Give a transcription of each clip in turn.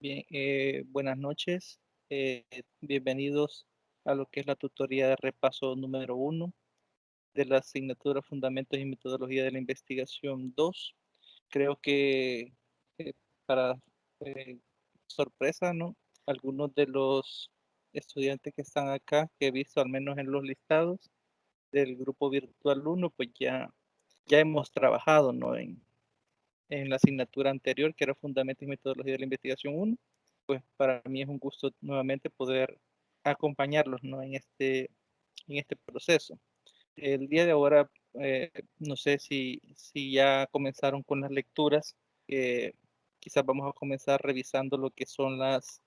Bien, buenas noches. Bienvenidos a lo que es la tutoría de repaso número 1 de la asignatura Fundamentos y Metodología de la Investigación 2. Creo que para sorpresa, ¿no? Algunos de los estudiantes que están acá, que he visto al menos en los listados del grupo virtual 1, pues ya hemos trabajado, ¿no? En la asignatura anterior, que era Fundamentos y Metodología de la Investigación 1. Pues para mí es un gusto nuevamente poder acompañarlos, ¿no? En este proceso. El día de ahora, no sé si ya comenzaron con las lecturas. Quizás vamos a comenzar revisando lo que son las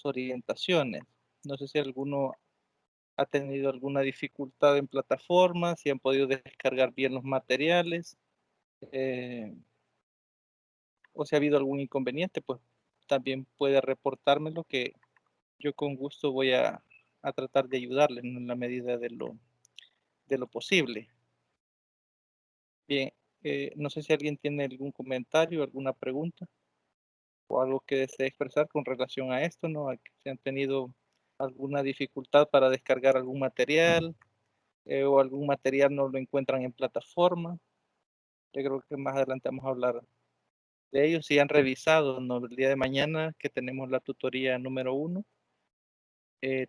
orientaciones. No sé si alguno ha tenido alguna dificultad en plataforma, si han podido descargar bien los materiales, o si ha habido algún inconveniente, pues también puede reportármelo, que yo con gusto voy a tratar de ayudarles, ¿no? En la medida de lo posible. Bien, no sé si alguien tiene algún comentario, alguna pregunta o algo que desee expresar con relación a esto, ¿no? A que si han tenido alguna dificultad para descargar algún material, o algún material no lo encuentran en plataforma. Yo creo que más adelante vamos a hablar de ellos. Si han revisado, ¿no? El día de mañana que tenemos la tutoría número 1,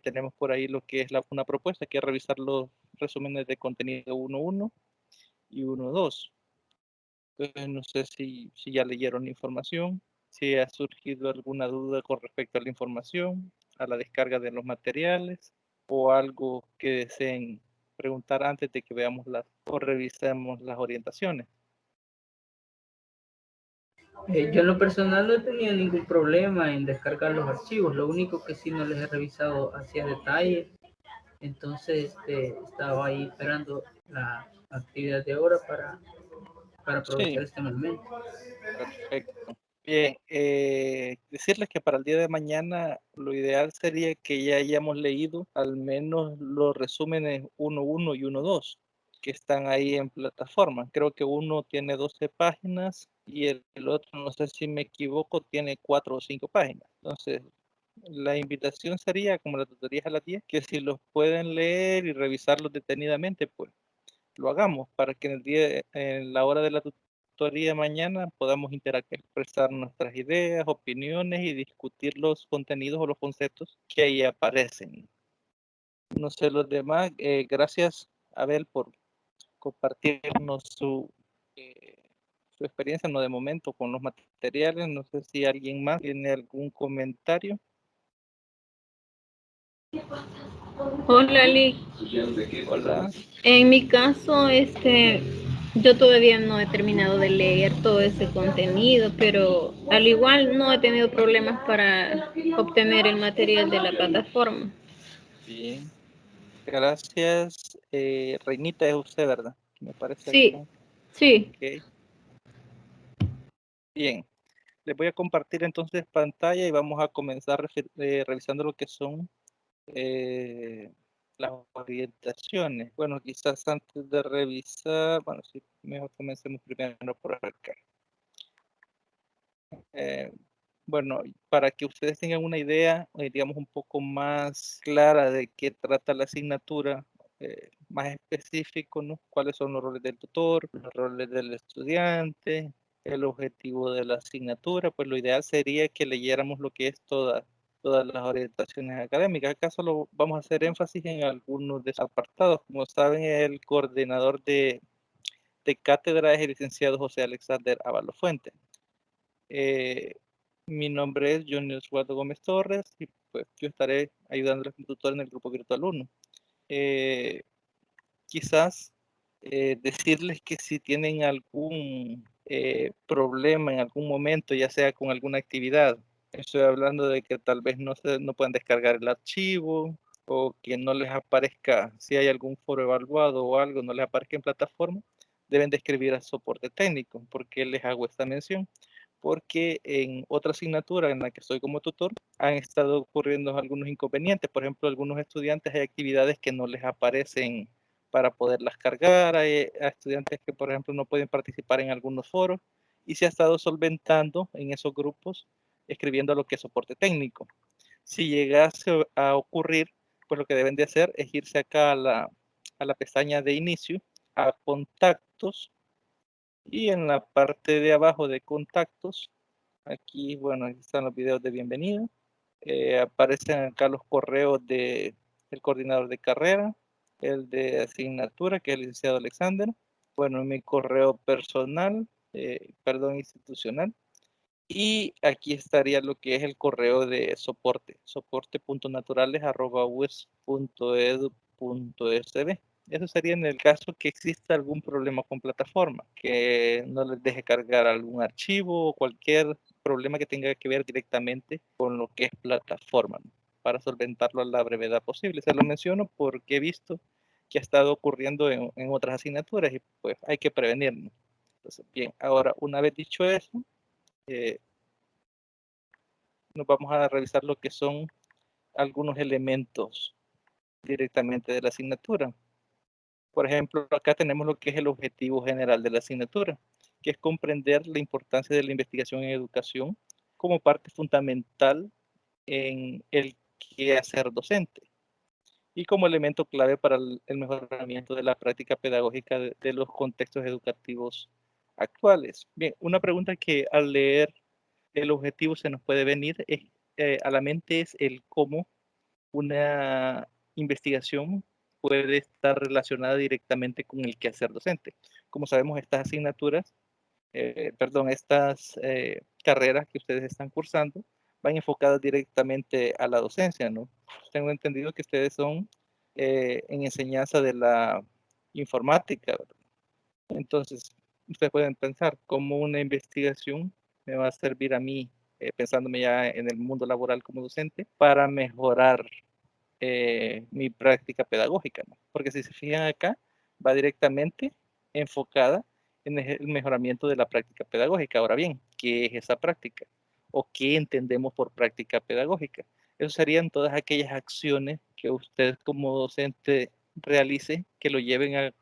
tenemos por ahí lo que es una propuesta, que es revisar los resúmenes de contenido 1.1 y 1.2. Entonces, no sé si ya leyeron la información, si ha surgido alguna duda con respecto a la información, a la descarga de los materiales, o algo que deseen preguntar antes de que veamos o revisemos las orientaciones. Yo en lo personal no he tenido ningún problema en descargar los archivos, lo único que sí no les he revisado hacia detalle, entonces estaba ahí esperando la actividad de ahora para aprovechar Sí, este momento. perfecto. Bien, decirles que para el día de mañana lo ideal sería que ya hayamos leído al menos los resúmenes 1.1 y 1.2 que están ahí en plataforma. Creo que uno tiene 12 páginas y el otro, no sé si me equivoco, tiene 4 o 5 páginas. Entonces, la invitación sería, como la tutoría es a las 10, que si los pueden leer y revisarlos detenidamente, pues lo hagamos para que en la hora de la tutoría de mañana podamos interactuar, expresar nuestras ideas, opiniones y discutir los contenidos o los conceptos que ahí aparecen. No sé los demás, gracias Abel por compartirnos su experiencia, no de momento, con los materiales. No sé si alguien más tiene algún comentario. Hola, Lee. Hola. En mi caso, yo todavía no he terminado de leer todo ese contenido, pero al igual no he tenido problemas para obtener el material de la plataforma. Bien, gracias. Reinita es usted, ¿verdad? Me parece Sí, acá. sí. Ok, bien. Les voy a compartir entonces pantalla y vamos a comenzar revisando lo que son eh, las orientaciones. Bueno, quizás antes de revisar, bueno, sí, mejor comencemos primero por acá. Eh, bueno, para que ustedes tengan una idea, digamos, un poco más clara de qué trata la asignatura, más específico, ¿no? ¿Cuáles son los roles del tutor, los roles del estudiante, el objetivo de la asignatura? Pues lo ideal sería que leyéramos lo que es todas las orientaciones académicas. Acá solo vamos a hacer énfasis en algunos de esos apartados. Como saben, el coordinador de cátedra es el licenciado José Alexander Ábalos Fuente. Mi nombre es Johnny Oswaldo Gómez Torres y pues yo estaré ayudando al tutor en el grupo virtual 1. Eh, Quizás decirles que si tienen algún problema en algún momento, ya sea con alguna actividad, estoy hablando de que tal vez no puedan descargar el archivo o que no les aparezca, si hay algún foro evaluado o algo, no les aparezca en plataforma, deben de escribir al soporte técnico. ¿Por qué les hago esta mención? Porque en otra asignatura en la que estoy como tutor han estado ocurriendo algunos inconvenientes. Por ejemplo, algunos estudiantes hay actividades que no les aparecen para poderlas cargar. Hay estudiantes que, por ejemplo, no pueden participar en algunos foros y se ha estado solventando en esos grupos escribiendo lo que es soporte técnico. Si llegase a ocurrir, pues lo que deben de hacer es irse acá a la pestaña de inicio, a contactos, y en la parte de abajo de contactos, aquí, bueno, aquí están los videos de bienvenida. Aparecen acá los correos del coordinador de carrera, el de asignatura, que es el licenciado Alexander. Bueno, mi correo personal, institucional. Y aquí estaría lo que es el correo de soporte, soporte.naturales@ues.edu.sb. Eso sería en el caso que exista algún problema con plataforma, que no les deje cargar algún archivo o cualquier problema que tenga que ver directamente con lo que es plataforma, ¿no? Para solventarlo a la brevedad posible. Se lo menciono porque he visto que ha estado ocurriendo en otras asignaturas y pues hay que prevenirlo. Entonces, bien, ahora una vez dicho eso, nos vamos a revisar lo que son algunos elementos directamente de la asignatura. Por ejemplo, acá tenemos lo que es el objetivo general de la asignatura, que es comprender la importancia de la investigación en educación como parte fundamental en el quehacer docente y como elemento clave para el mejoramiento de la práctica pedagógica de los contextos educativos actuales. Bien, una pregunta que al leer el objetivo se nos puede venir a la mente es el cómo una investigación puede estar relacionada directamente con el quehacer docente. Como sabemos, estas asignaturas, estas carreras que ustedes están cursando van enfocadas directamente a la docencia, ¿no? Tengo entendido que ustedes son en enseñanza de la informática, ¿verdad? Entonces, ustedes pueden pensar cómo una investigación me va a servir a mí, pensándome ya en el mundo laboral como docente, para mejorar mi práctica pedagógica, ¿no? Porque si se fijan acá, va directamente enfocada en el mejoramiento de la práctica pedagógica. Ahora bien, ¿qué es esa práctica? ¿O qué entendemos por práctica pedagógica? Eso serían todas aquellas acciones que usted como docente realice que lo lleven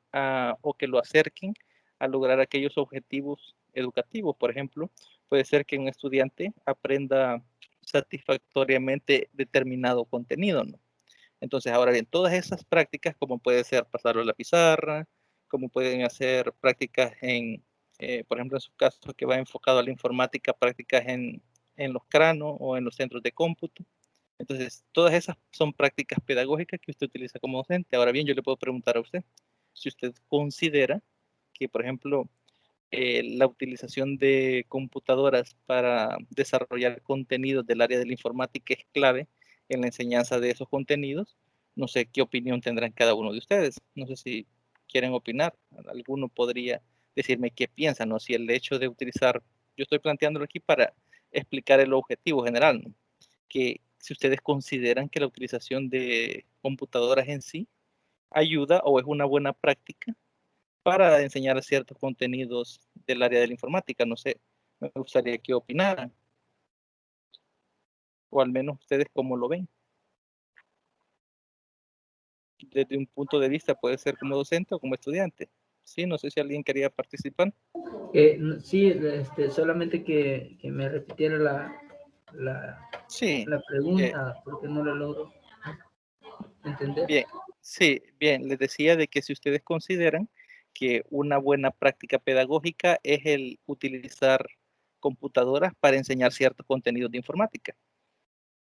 o que lo acerquen a lograr aquellos objetivos educativos. Por ejemplo, puede ser que un estudiante aprenda satisfactoriamente determinado contenido, ¿no? Entonces, ahora bien, todas esas prácticas, como puede ser pasarlo a la pizarra, como pueden hacer prácticas por ejemplo, en su caso que va enfocado a la informática, prácticas en los cranos o en los centros de cómputo. Entonces, todas esas son prácticas pedagógicas que usted utiliza como docente. Ahora bien, yo le puedo preguntar a usted si usted considera que, por ejemplo, la utilización de computadoras para desarrollar contenidos del área de la informática es clave en la enseñanza de esos contenidos. No sé qué opinión tendrán cada uno de ustedes. No sé si quieren opinar. Alguno podría decirme qué piensan, ¿no? Si el hecho de utilizar, yo estoy planteándolo aquí para explicar el objetivo general, ¿no? Que si ustedes consideran que la utilización de computadoras en sí ayuda o es una buena práctica para enseñar ciertos contenidos del área de la informática. No sé, me gustaría que opinaran, o al menos ustedes cómo lo ven. Desde un punto de vista, puede ser como docente o como estudiante. Sí, no sé si alguien quería participar. Sí, solamente que me repitiera Sí, la pregunta, porque no la logro entender. bien, sí, bien, les decía de que si ustedes consideran que una buena práctica pedagógica es el utilizar computadoras para enseñar ciertos contenidos de informática.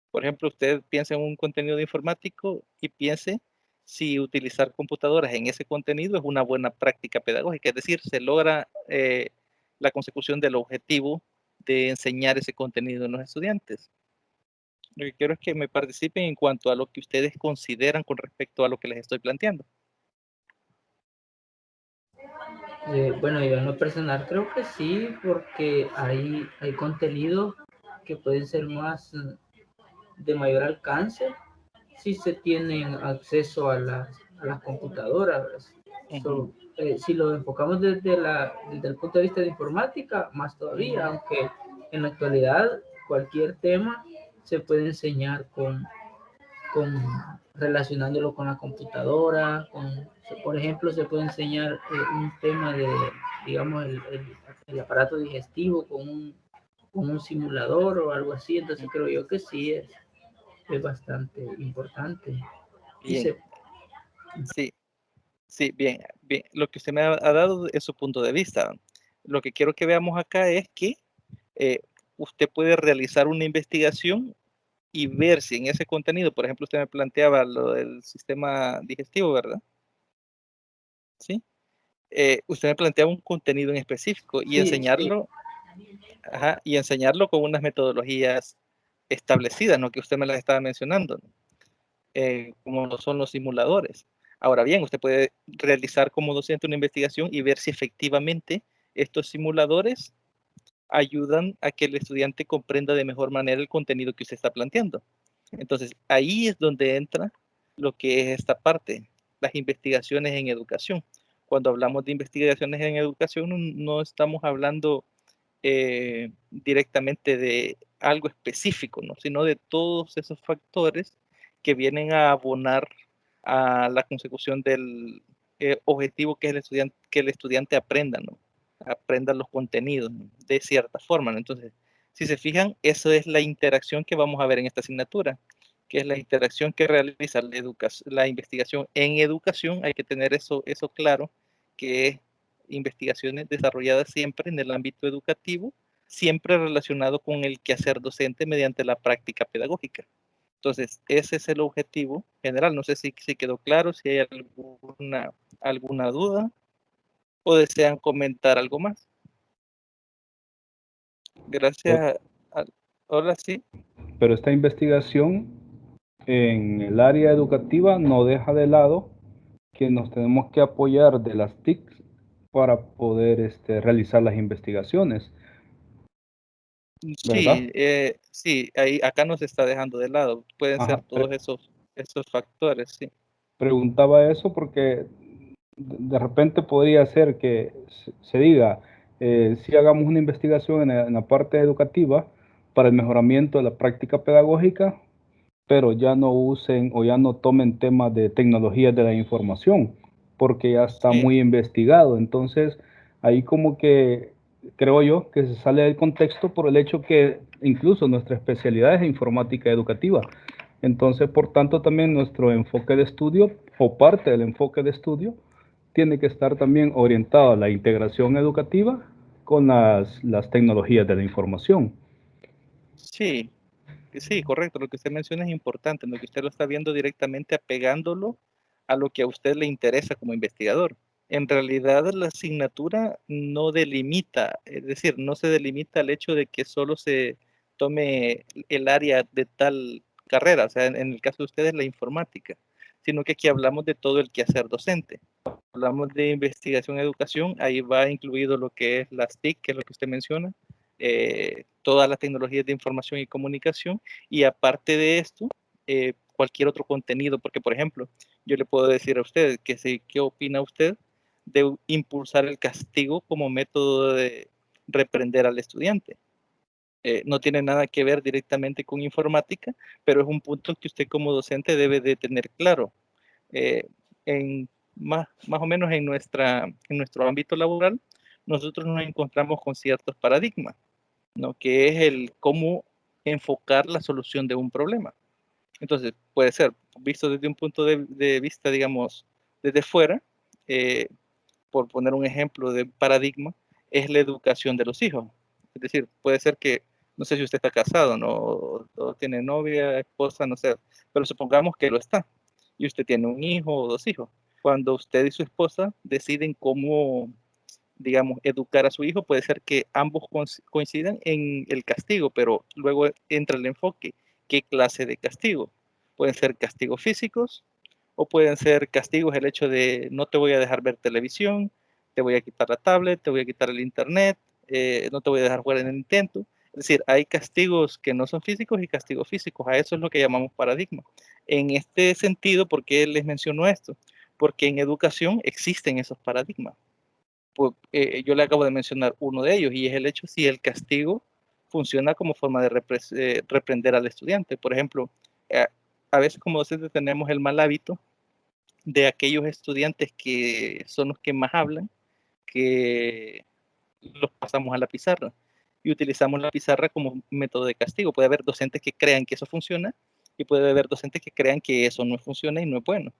Por ejemplo, usted piensa en un contenido de informático y piense si utilizar computadoras en ese contenido es una buena práctica pedagógica, es decir, se logra la consecución del objetivo de enseñar ese contenido a los estudiantes. Lo que quiero es que me participen en cuanto a lo que ustedes consideran con respecto a lo que les estoy planteando. Bueno, yo en lo personal creo que sí, porque hay contenidos que pueden ser más de mayor alcance si se tienen acceso a las computadoras. Ujú. Si lo enfocamos desde el punto de vista de informática, más todavía, aunque en la actualidad cualquier tema se puede enseñar relacionándolo con la computadora, por ejemplo, se puede enseñar un tema de, digamos, el aparato digestivo con un simulador o algo así. Entonces creo yo que sí es bastante importante. Y Bien, sí, sí, bien, bien. Lo que usted me ha dado es su punto de vista. Lo que quiero que veamos acá es que eh, usted puede realizar una investigación y ver si en ese contenido, por ejemplo, usted me planteaba lo del sistema digestivo, ¿verdad? Sí. Usted me planteaba un contenido en específico y sí, sí, enseñarlo, ajá, y enseñarlo con unas metodologías establecidas, ¿no? Que usted me las estaba mencionando, ¿no? Como lo son los simuladores. Ahora bien, usted puede realizar como docente una investigación y ver si efectivamente estos simuladores ayudan a que el estudiante comprenda de mejor manera el contenido que usted está planteando. Entonces, ahí es donde entra lo que es esta parte, las investigaciones en educación. Cuando hablamos de investigaciones en educación, no estamos hablando directamente de algo específico, ¿no? Sino de todos esos factores que vienen a abonar a la consecución del objetivo que el estudiante aprenda, ¿no? Aprenda los contenidos, ¿no? De cierta forma, ¿no? Entonces, si se fijan, eso es la interacción que vamos a ver en esta asignatura, que es la interacción que realiza la investigación en educación. Hay que tener eso claro, que es investigaciones desarrolladas siempre en el ámbito educativo, siempre relacionado con el quehacer docente mediante la práctica pedagógica. Entonces, ese es el objetivo general. No sé si quedó claro, si hay alguna duda o desean comentar algo más. Gracias. Ahora sí. Pero esta investigación en el área educativa no deja de lado que nos tenemos que apoyar de las TIC para poder realizar las investigaciones, ¿verdad? Sí, sí, acá nos está dejando de lado. Pueden ser Ajá, todos esos factores, sí. preguntaba eso porque de repente podría ser que se diga, si hagamos una investigación en la parte educativa para el mejoramiento de la práctica pedagógica, pero ya no usen o ya no tomen temas de tecnologías de la información, porque ya está Sí, muy investigado. Entonces, ahí como que creo yo que se sale del contexto por el hecho que incluso nuestra especialidad es informática educativa. Entonces, por tanto, también nuestro enfoque de estudio o parte del enfoque de estudio tiene que estar también orientado a la integración educativa con las tecnologías de la información. sí, sí, correcto. Lo que usted menciona es importante, lo que usted lo está viendo directamente apegándolo a lo que a usted le interesa como investigador. En realidad, la asignatura no delimita, es decir, no se delimita al hecho de que solo se tome el área de tal carrera, o sea, en el caso de ustedes la informática, sino que aquí hablamos de todo el quehacer docente. Hablamos de investigación y educación, ahí va incluido lo que es las TIC, que es lo que usted menciona, todas las tecnologías de información y comunicación, y aparte de esto, cualquier otro contenido, porque por ejemplo, yo le puedo decir a usted que si, ¿qué opina usted de impulsar el castigo como método de reprender al estudiante? No tiene nada que ver directamente con informática, pero es un punto que usted como docente debe de tener claro. Eh, en más o menos en nuestro ámbito laboral, nosotros nos encontramos con ciertos paradigmas, ¿no? Que es el cómo enfocar la solución de un problema. Entonces, puede ser visto desde un punto de vista, digamos, desde fuera, eh, por poner un ejemplo de paradigma, es la educación de los hijos. Es decir, puede ser que, no sé si usted está casado, ¿no? O tiene novia, esposa, no sé, pero supongamos que lo está, y usted tiene un hijo o dos hijos. Cuando usted y su esposa deciden cómo, digamos, educar a su hijo, puede ser que ambos coincidan en el castigo, pero luego entra el enfoque, ¿qué clase de castigo? Pueden ser castigos físicos o pueden ser castigos el hecho de no te voy a dejar ver televisión, te voy a quitar la tablet, te voy a quitar el internet, no te voy a dejar jugar en el Nintendo. Es decir, hay castigos que no son físicos y castigos físicos. A eso es lo que llamamos paradigma. En este sentido, ¿por qué les menciono esto? Porque en educación existen esos paradigmas. Pues, yo le acabo de mencionar uno de ellos y es el hecho si el castigo funciona como forma de reprender al estudiante. Por ejemplo, eh, a veces como docentes tenemos el mal hábito de aquellos estudiantes que son los que más hablan, que los pasamos a la pizarra. y utilizamos la pizarra como método de castigo. Puede haber docentes que crean que eso funciona y puede haber docentes que crean que eso no funciona y no es bueno.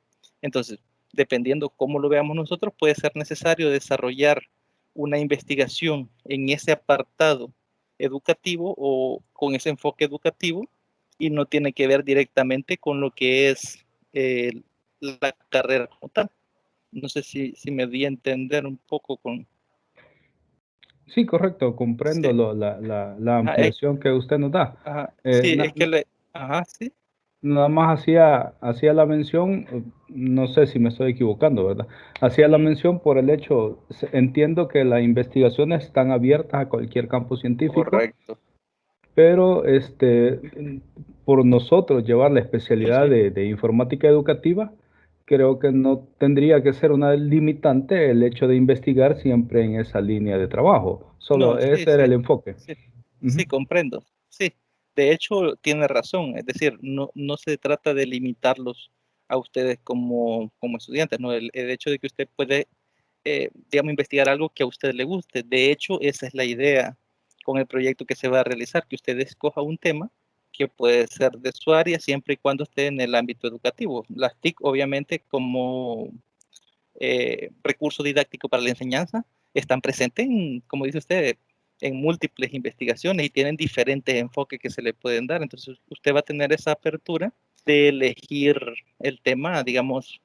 Entonces, dependiendo cómo lo veamos nosotros, puede ser necesario desarrollar una investigación en ese apartado educativo o con ese enfoque educativo, y no tiene que ver directamente con lo que es la carrera como tal. No sé si me di a entender un poco con... Sí, correcto, comprendo Sí, la ajá, ampliación que usted nos da. ajá, sí, es que ajá, sí, Nada más hacía la mención, no sé si me estoy equivocando, ¿verdad? Hacía la mención por el hecho, entiendo que las investigaciones están abiertas a cualquier campo científico, correcto. pero por nosotros llevar la Sí, especialidad sí, de informática educativa, creo que no tendría que ser una limitante el hecho de investigar siempre en esa línea de trabajo. Solo no, sí, ese era sí, el enfoque. sí, Ujú. sí, comprendo, sí. De hecho, tiene razón, es decir, no se trata de limitarlos a ustedes como estudiantes, ¿no? El hecho de que usted puede, digamos, investigar algo que a usted le guste. De hecho, esa es la idea con el proyecto que se va a realizar, que usted escoja un tema que puede ser de su área siempre y cuando esté en el ámbito educativo. Las TIC, obviamente, como recurso didáctico para la enseñanza, están presentes, como dice usted, en múltiples investigaciones y tienen diferentes enfoques que se le pueden dar. Entonces, usted va a tener esa apertura de elegir el tema, digamos,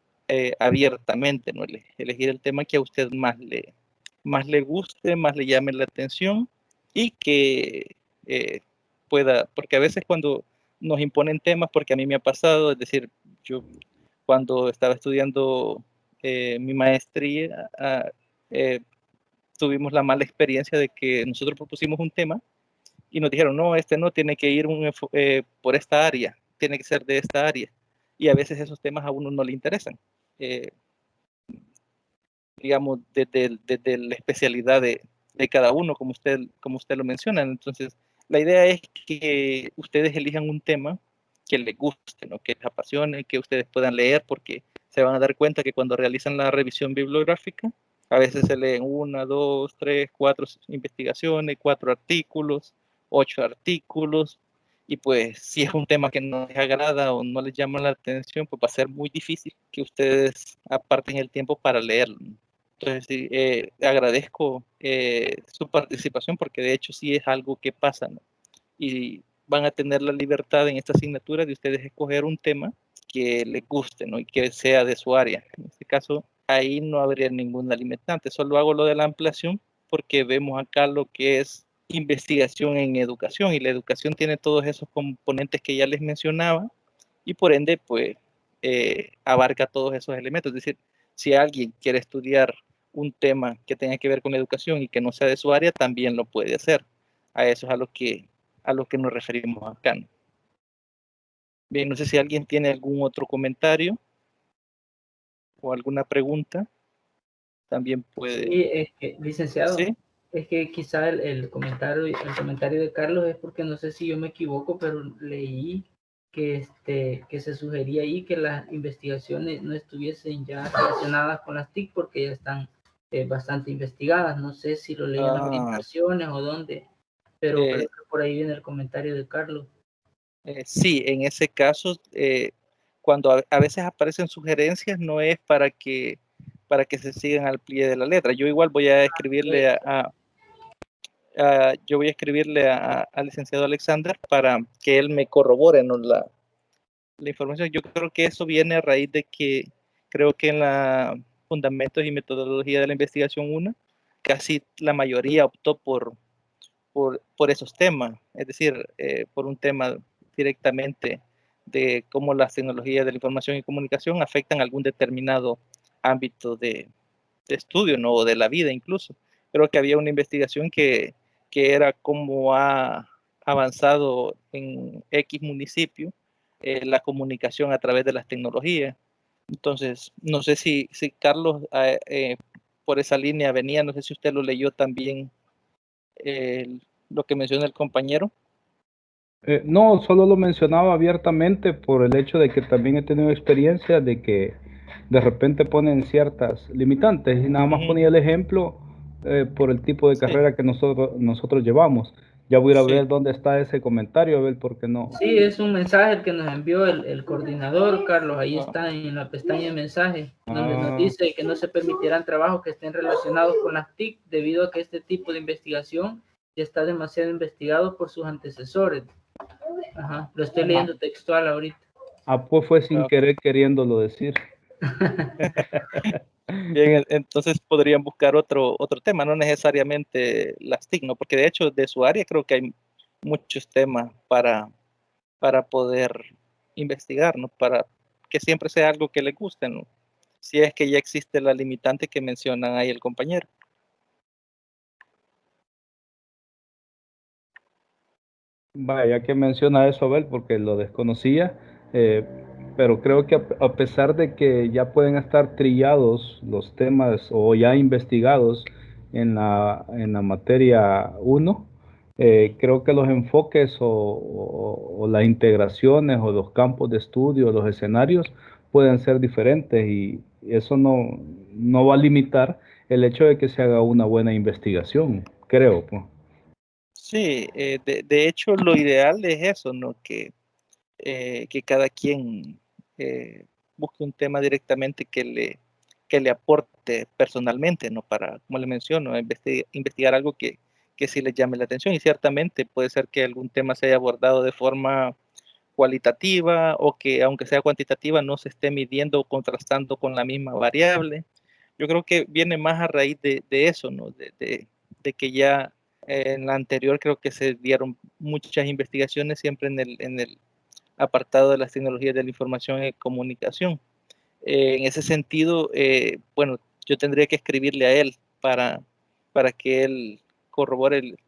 abiertamente, ¿no? Elegir el tema que a usted más le guste, más le llame la atención y que pueda, porque a veces cuando nos imponen temas, porque a mí me ha pasado, es decir, yo cuando estaba estudiando mi maestría, tuvimos la mala experiencia de que nosotros propusimos un tema y nos dijeron, no, este no tiene que ir por esta área, tiene que ser de esta área. Y a veces esos temas a uno no le interesan, eh, digamos, desde la especialidad de cada uno, como usted lo menciona. Entonces, la idea es que ustedes elijan un tema que les guste, ¿no? Que les apasione, que ustedes puedan leer, porque se van a dar cuenta que cuando realizan la revisión bibliográfica, a veces se leen 1, 2, 3, 4 investigaciones, 4 artículos, 8 artículos, y pues si es un tema que no les agrada o no les llama la atención, pues va a ser muy difícil que ustedes aparten el tiempo para leerlo. Entonces, sí, agradezco su participación porque de hecho sí es algo que pasa, ¿no? Y van a tener la libertad en esta asignatura de ustedes escoger un tema que les guste, ¿no? Y que sea de su área. En este caso, ahí no habría ninguna limitante. Solo hago lo de la ampliación porque vemos acá lo que es investigación en educación, y la educación tiene todos esos componentes que ya les mencionaba y por ende, pues, abarca todos esos elementos. Es decir, si alguien quiere estudiar un tema que tenga que ver con la educación y que no sea de su área, también lo puede hacer. A eso es a lo que nos referimos acá, ¿no? Bien, no sé si alguien tiene algún otro comentario o alguna pregunta, también puede. Sí, es que, licenciado, Sí, es que quizá el comentario de Carlos es porque no sé si yo me equivoco, pero leí que se sugería ahí que las investigaciones no estuviesen ya relacionadas con las TIC porque ya están bastante investigadas. No sé si lo leí en las orientaciones o dónde, pero creo eh, que por ahí viene el comentario de Carlos. sí, en ese caso, cuando a veces aparecen sugerencias, no es para que se sigan al pie de la letra. Yo igual voy a escribirle yo voy a escribirle al licenciado Alexander para que él me corrobore, ¿no? La información. Yo creo que eso viene a raíz de que creo que en la Fundamentos y Metodología de la Investigación 1, casi la mayoría optó por esos temas, es decir, por un tema directamente de cómo las tecnologías de la información y comunicación afectan algún determinado ámbito de estudio, ¿no? O de la vida incluso. Creo que había una investigación que era cómo ha avanzado en X municipio la comunicación a través de las tecnologías. Entonces, no sé si Carlos por esa línea venía, no sé si usted lo leyó también, lo que menciona el compañero. No, solo lo mencionaba abiertamente por el hecho de que también he tenido experiencia de que de repente ponen ciertas limitantes y nada más Ujú. ponía el ejemplo por el tipo de Sí. carrera que nosotros llevamos. Ya voy a ir a Sí. ver dónde está ese comentario, a ver por qué no. Sí, es un mensaje que nos envió el coordinador, Carlos. Ahí Ah. está en la pestaña de mensajes, donde nos Ah. dice que no se permitirán trabajos que estén relacionados con las TIC debido a que este tipo de investigación ya está demasiado investigado por sus antecesores. Ajá, lo estoy leyendo textual ahorita. Ah, pues fue sin Ah. querer queriéndolo decir. Bien, entonces podrían buscar otro tema, no necesariamente las TIC, ¿no? Porque de hecho de su área creo que hay muchos temas para poder investigar, ¿no? Para que siempre sea algo que le guste, ¿no? Si es que ya existe la limitante que mencionan ahí el compañero. Vaya, que menciona eso, Abel, porque lo desconocía, pero creo que a pesar de que ya pueden estar trillados los temas o ya investigados en la materia 1, creo que los enfoques o las integraciones o los campos de estudio, los escenarios pueden ser diferentes y eso no va a limitar el hecho de que se haga una buena investigación, creo, pues. Sí, de hecho lo ideal es eso, ¿no? Que cada quien busque un tema directamente que le aporte personalmente, ¿no? Para, como le menciono, investigar algo que sí le llame la atención y ciertamente puede ser que algún tema se haya abordado de forma cualitativa o que aunque sea cuantitativa no se esté midiendo o contrastando con la misma variable. Yo creo que viene más a raíz de eso, ¿no? De que ya en la anterior creo que se dieron muchas investigaciones siempre en el apartado de las tecnologías de la información y comunicación. En ese sentido, bueno, yo tendría que escribirle a él para que él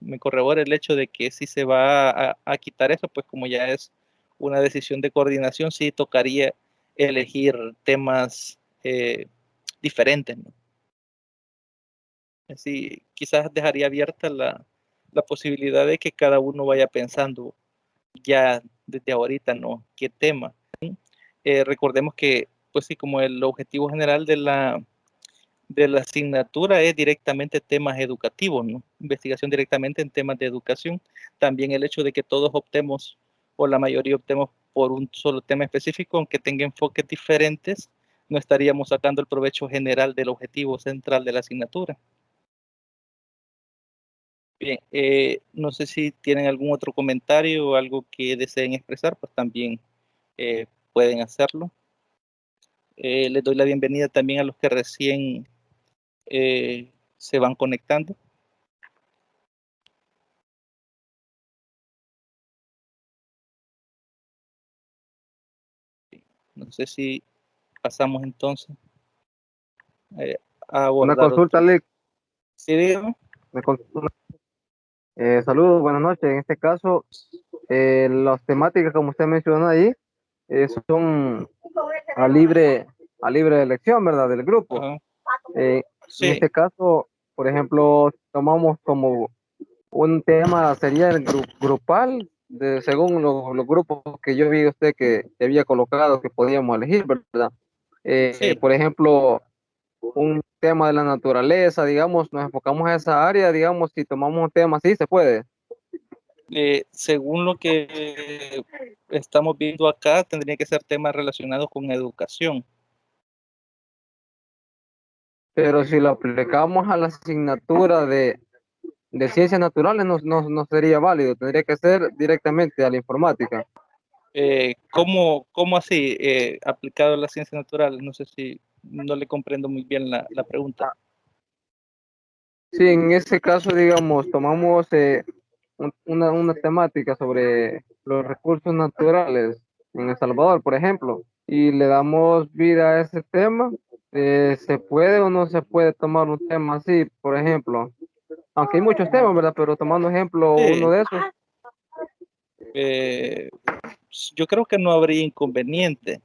me corrobore el hecho de que si se va a quitar eso, pues como ya es una decisión de coordinación, sí tocaría elegir temas diferentes, ¿no? Así quizás dejaría abierta la posibilidad de que cada uno vaya pensando ya desde ahorita, ¿no? ¿Qué tema? Recordemos que, pues sí, como el objetivo general de la asignatura es directamente temas educativos, ¿no? Investigación directamente en temas de educación. También el hecho de que todos optemos, o la mayoría optemos por un solo tema específico, aunque tenga enfoques diferentes, no estaríamos sacando el provecho general del objetivo central de la asignatura. Bien, no sé si tienen algún otro comentario o algo que deseen expresar, pues también pueden hacerlo. Les doy la bienvenida también a los que recién se van conectando. No sé si pasamos entonces a Una abordar consulta, otro. Alex. Sí, dígame. Saludos, buenas noches. En este caso, las temáticas, como usted mencionó ahí, son a libre elección, ¿verdad? Del grupo. Ajá. En Sí, este caso, por ejemplo, tomamos como un tema, sería el grupal, según los grupos que yo vi usted que había colocado que podíamos elegir, ¿verdad? sí. Por ejemplo, un tema de la naturaleza, digamos, nos enfocamos a esa área, digamos, si tomamos un tema así, se puede. Según lo que estamos viendo acá, tendría que ser temas relacionados con educación. Pero si lo aplicamos a la asignatura de ciencias naturales, no sería válido, tendría que ser directamente a la informática. ¿Cómo así aplicado a las ciencias naturales? No sé si no le comprendo muy bien la pregunta. Sí, en ese caso, digamos, tomamos una temática sobre los recursos naturales en El Salvador, por ejemplo, y le damos vida a ese tema, ¿se puede o no se puede tomar un tema así, por ejemplo? Aunque hay muchos Ajá. temas, ¿verdad? Pero tomando ejemplo uno Sí, de esos. eh, yo creo que no habría inconveniente.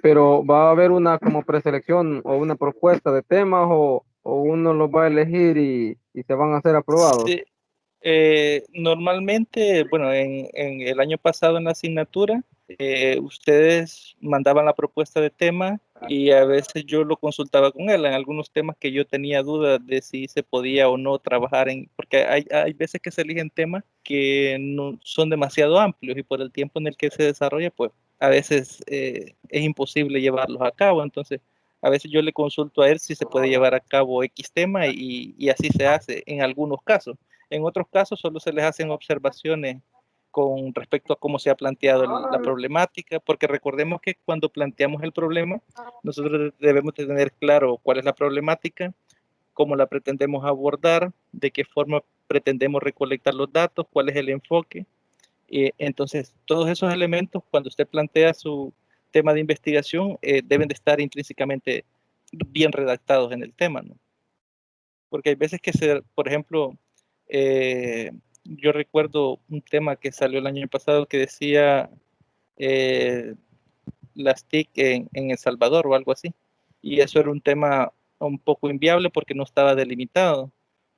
Pero va a haber una como preselección o una propuesta de temas o uno los va a elegir y se van a hacer aprobados. Sí, normalmente, bueno, en el año pasado en la asignatura ustedes mandaban la propuesta de tema y a veces yo lo consultaba con él en algunos temas que yo tenía dudas de si se podía o no trabajar en, porque hay veces que se eligen temas que no son demasiado amplios y por el tiempo en el que se desarrolla, pues a veces es imposible llevarlos a cabo. Entonces, a veces yo le consulto a él si se puede llevar a cabo X tema y así se hace en algunos casos. En otros casos solo se les hacen observaciones con respecto a cómo se ha planteado la problemática, porque recordemos que cuando planteamos el problema, nosotros debemos de tener claro cuál es la problemática, cómo la pretendemos abordar, de qué forma pretendemos recolectar los datos, cuál es el enfoque. Entonces, todos esos elementos, cuando usted plantea su tema de investigación, deben de estar intrínsecamente bien redactados en el tema, ¿no? Porque hay veces que, por ejemplo, yo recuerdo un tema que salió el año pasado que decía las TIC en El Salvador o algo así. Y eso era un tema un poco inviable porque no estaba delimitado.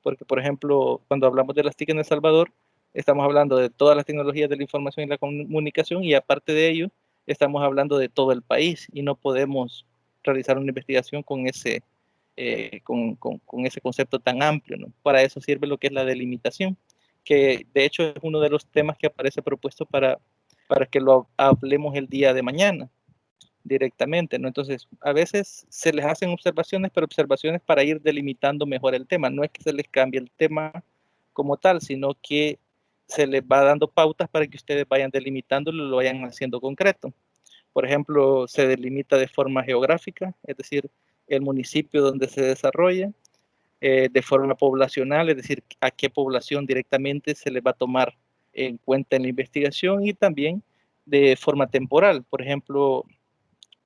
Porque, por ejemplo, cuando hablamos de las TIC en El Salvador, estamos hablando de todas las tecnologías de la información y la comunicación y aparte de ello, estamos hablando de todo el país y no podemos realizar una investigación con ese, con ese concepto tan amplio, ¿no? Para eso sirve lo que es la delimitación, que de hecho es uno de los temas que aparece propuesto para que lo hablemos el día de mañana directamente, ¿no? Entonces, a veces se les hacen observaciones, pero observaciones para ir delimitando mejor el tema. No es que se les cambie el tema como tal, sino que se les va dando pautas para que ustedes vayan delimitándolo y lo vayan haciendo concreto. Por ejemplo, se delimita de forma geográfica, es decir, el municipio donde se desarrolla, de forma poblacional, es decir, a qué población directamente se le va a tomar en cuenta en la investigación y también de forma temporal. Por ejemplo,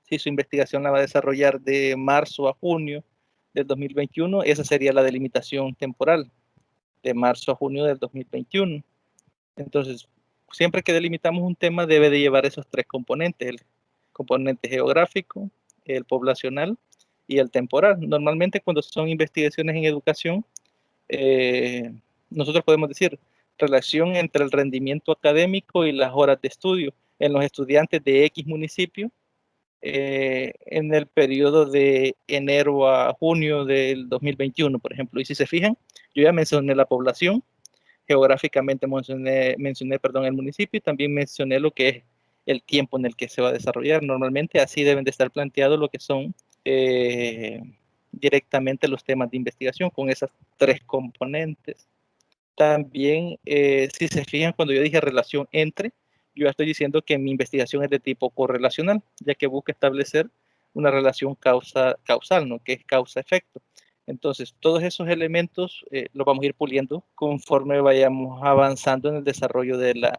si su investigación la va a desarrollar de marzo a junio del 2021, esa sería la delimitación temporal, de marzo a junio del 2021. Entonces, siempre que delimitamos un tema debe de llevar esos tres componentes, el componente geográfico, el poblacional y el temporal. Normalmente cuando son investigaciones en educación, nosotros podemos decir relación entre el rendimiento académico y las horas de estudio en los estudiantes de X municipio en el periodo de enero a junio del 2021, por ejemplo. Y si se fijan, yo ya mencioné la población, geográficamente mencioné el municipio y también mencioné lo que es el tiempo en el que se va a desarrollar. Normalmente así deben de estar planteados lo que son directamente los temas de investigación con esas tres componentes. También, si se fijan, cuando yo dije relación entre, yo estoy diciendo que mi investigación es de tipo correlacional, ya que busca establecer una relación causal, ¿no? Que es causa-efecto. Entonces, todos esos elementos los vamos a ir puliendo conforme vayamos avanzando en el desarrollo de la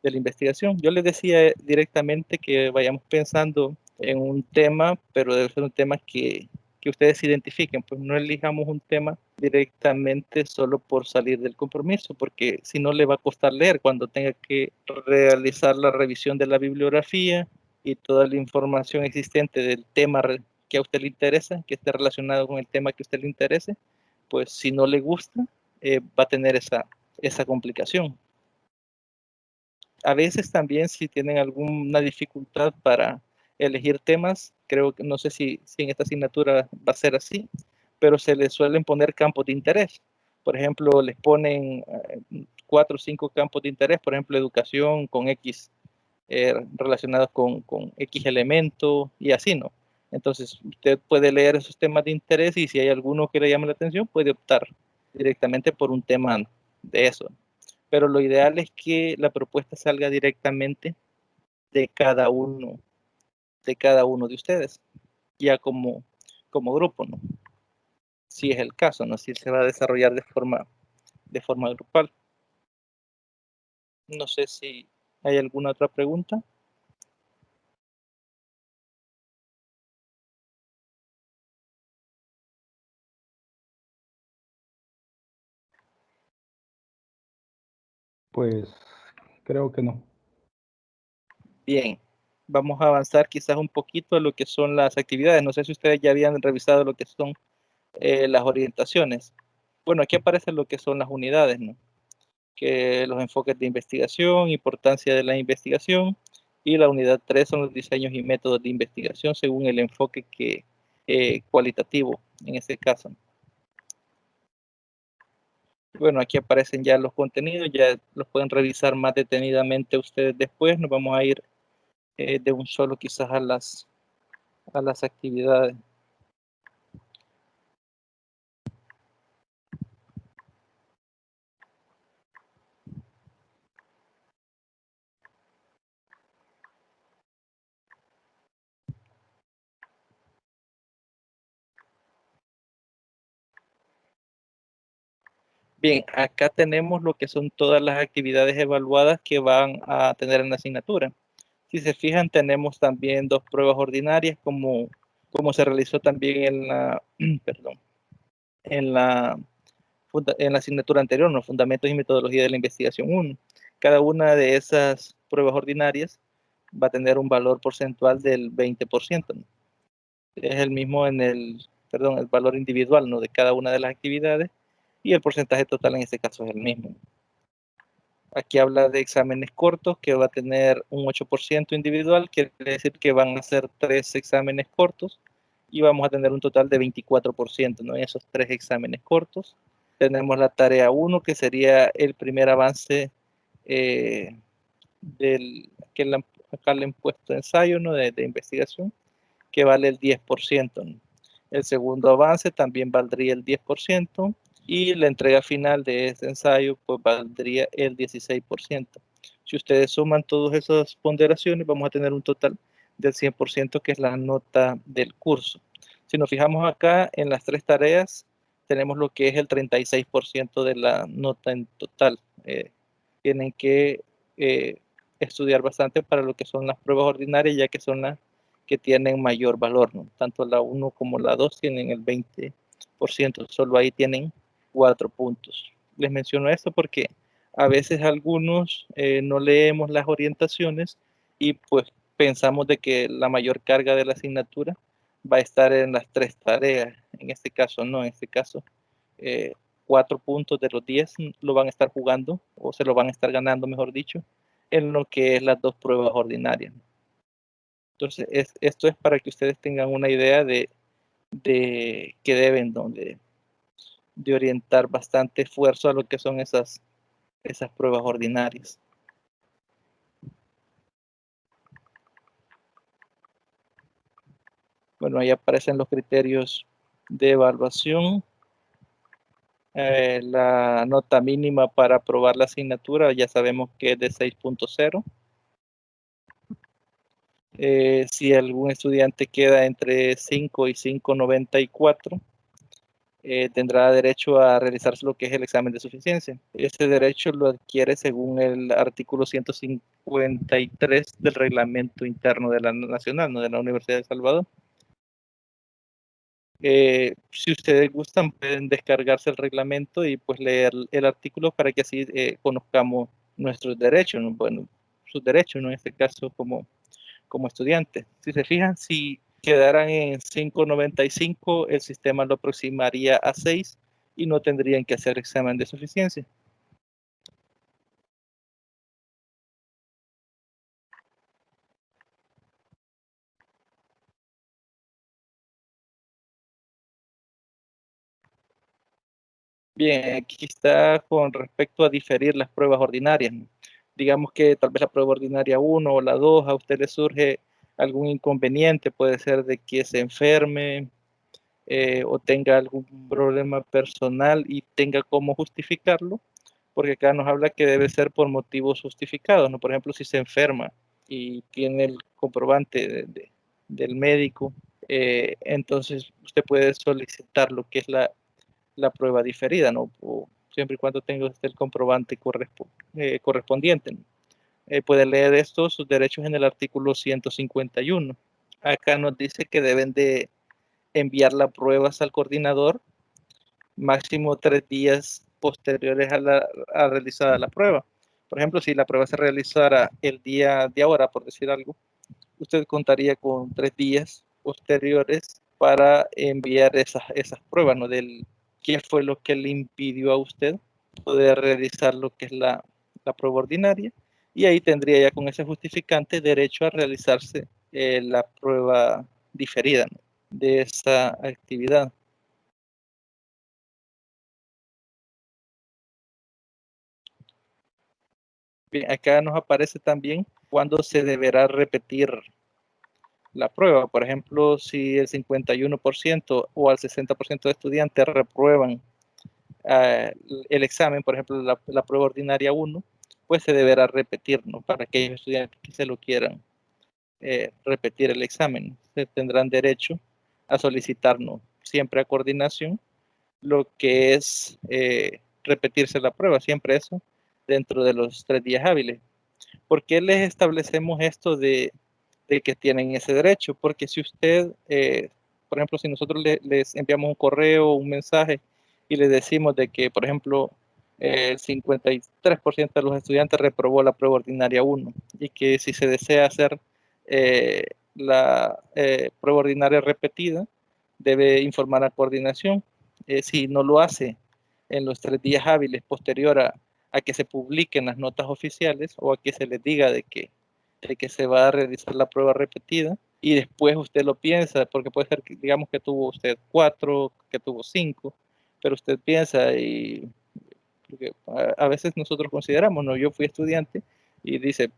investigación. Yo les decía directamente que vayamos pensando en un tema, pero debe ser un tema que ustedes identifiquen, pues no elijamos un tema directamente solo por salir del compromiso, porque si no le va a costar leer cuando tenga que realizar la revisión de la bibliografía y toda la información existente del tema que a usted le interesa, que esté relacionado con el tema que a usted le interese, pues si no le gusta, va a tener esa complicación. A veces también si tienen alguna dificultad para elegir temas, creo que no sé si en esta asignatura va a ser así, pero se les suelen poner campos de interés. Por ejemplo, les ponen 4 o 5 campos de interés, por ejemplo, educación con X relacionados con X elemento y así, ¿no? Entonces, usted puede leer esos temas de interés y si hay alguno que le llame la atención, puede optar directamente por un tema de eso. Pero lo ideal es que la propuesta salga directamente de cada uno de ustedes, ya como grupo, ¿no? Si es el caso, ¿no? Si se va a desarrollar de forma grupal. No sé si hay alguna otra pregunta. Pues creo que no. Bien, vamos a avanzar quizás un poquito a lo que son las actividades. No sé si ustedes ya habían revisado lo que son las orientaciones. Bueno, aquí aparece lo que son las unidades, ¿no? Que los enfoques de investigación, importancia de la investigación, Y la unidad 3 son los diseños y métodos de investigación según el enfoque cualitativo en este caso. Bueno, aquí aparecen ya los contenidos, ya los pueden revisar más detenidamente ustedes después. Nos vamos a ir de un solo quizás a las actividades. Bien, acá tenemos lo que son todas las actividades evaluadas que van a tener en la asignatura. Si se fijan, tenemos también 2 pruebas ordinarias, como se realizó también en la, perdón, en la asignatura anterior, los fundamentos y metodología de la investigación 1. Cada una de esas pruebas ordinarias va a tener un valor porcentual del 20%, ¿no? Es el mismo el valor individual, ¿no?, de cada una de las actividades, y el porcentaje total en este caso es el mismo. Aquí habla de exámenes cortos, que va a tener un 8% individual, quiere decir que van a ser 3 exámenes cortos, y vamos a tener un total de 24%, ¿no?, en esos 3 exámenes cortos. Tenemos la tarea 1, que sería el primer avance que acá le han puesto ensayo, ¿no?, de investigación, que vale el 10%, ¿no? El segundo avance también valdría el 10%, y la entrega final de este ensayo pues valdría el 16%. Si ustedes suman todas esas ponderaciones, vamos a tener un total del 100%, que es la nota del curso. Si nos fijamos acá en las 3 tareas, tenemos lo que es el 36% de la nota en total. Tienen que estudiar bastante para lo que son las pruebas ordinarias, ya que son las que tienen mayor valor, ¿no? Tanto la 1 como la 2 tienen el 20%, solo ahí tienen 4 puntos. Les menciono esto porque a veces algunos no leemos las orientaciones y pues pensamos de que la mayor carga de la asignatura va a estar en las 3 tareas. En este caso no, en este caso 4 puntos de los 10 lo van a estar jugando, o se lo van a estar ganando, mejor dicho, en lo que es las 2 pruebas ordinarias. Entonces, esto es para que ustedes tengan una idea de que deben de orientar bastante esfuerzo a lo que son esas pruebas ordinarias. Bueno, ahí aparecen los criterios de evaluación. La nota mínima para aprobar la asignatura ya sabemos que es de 6.0. Si algún estudiante queda entre 5 y 5.94, tendrá derecho a realizarse lo que es el examen de suficiencia. Ese derecho lo adquiere según el artículo 153 del reglamento interno de la Nacional, ¿no?, de la Universidad de El Salvador. Si ustedes gustan, pueden descargarse el reglamento y pues leer el artículo para que así conozcamos nuestros derechos, ¿no? Bueno, sus derechos, ¿no?, en este caso como estudiantes. Si se fijan, si quedaran en 5.95, el sistema lo aproximaría a 6 y no tendrían que hacer examen de suficiencia. Bien, aquí está con respecto a diferir las pruebas ordinarias, ¿no? Digamos que tal vez la prueba ordinaria 1 o la 2, a usted le surge algún inconveniente, puede ser de que se enferme o tenga algún problema personal y tenga cómo justificarlo, porque acá nos habla que debe ser por motivos justificados, ¿no? Por ejemplo, si se enferma y tiene el comprobante del médico, entonces usted puede solicitar lo que es la prueba diferida, ¿no? O siempre y cuando tenga usted el comprobante correspondiente, ¿no? Puede leer esto, sus derechos, en el artículo 151. Acá nos dice que deben de enviar las pruebas al coordinador máximo 3 días posteriores a realizada la prueba. Por ejemplo, si la prueba se realizara el día de ahora, por decir algo, usted contaría con 3 días posteriores para enviar esas pruebas, ¿no?, del qué fue lo que le impidió a usted poder realizar lo que es la prueba ordinaria, y ahí tendría ya con ese justificante derecho a realizarse la prueba diferida, ¿no?, de esa actividad. Bien, acá nos aparece también cuándo se deberá repetir la prueba. Por ejemplo, si el 51% o al 60% de estudiantes reprueban el examen, por ejemplo, la prueba ordinaria 1, pues se deberá repetir, ¿no?, para aquellos estudiantes que se lo quieran repetir el examen. Se tendrán derecho a solicitarnos siempre a coordinación lo que es repetirse la prueba, siempre eso dentro de los 3 días hábiles. ¿Por qué les establecemos esto de que tienen ese derecho? Porque si usted, por ejemplo, si nosotros les enviamos un correo, un mensaje y les decimos de que, por ejemplo, el 53% de los estudiantes reprobó la prueba ordinaria 1 y que si se desea hacer la prueba ordinaria repetida, debe informar a coordinación. Si no lo hace en los 3 días hábiles posterior a que se publiquen las notas oficiales o a que se les diga de que se va a realizar la prueba repetida y después usted lo piensa, porque puede ser que digamos que tuvo usted 4, que tuvo 5, pero usted piensa y porque a veces nosotros consideramos, ¿no? Yo fui estudiante y dice,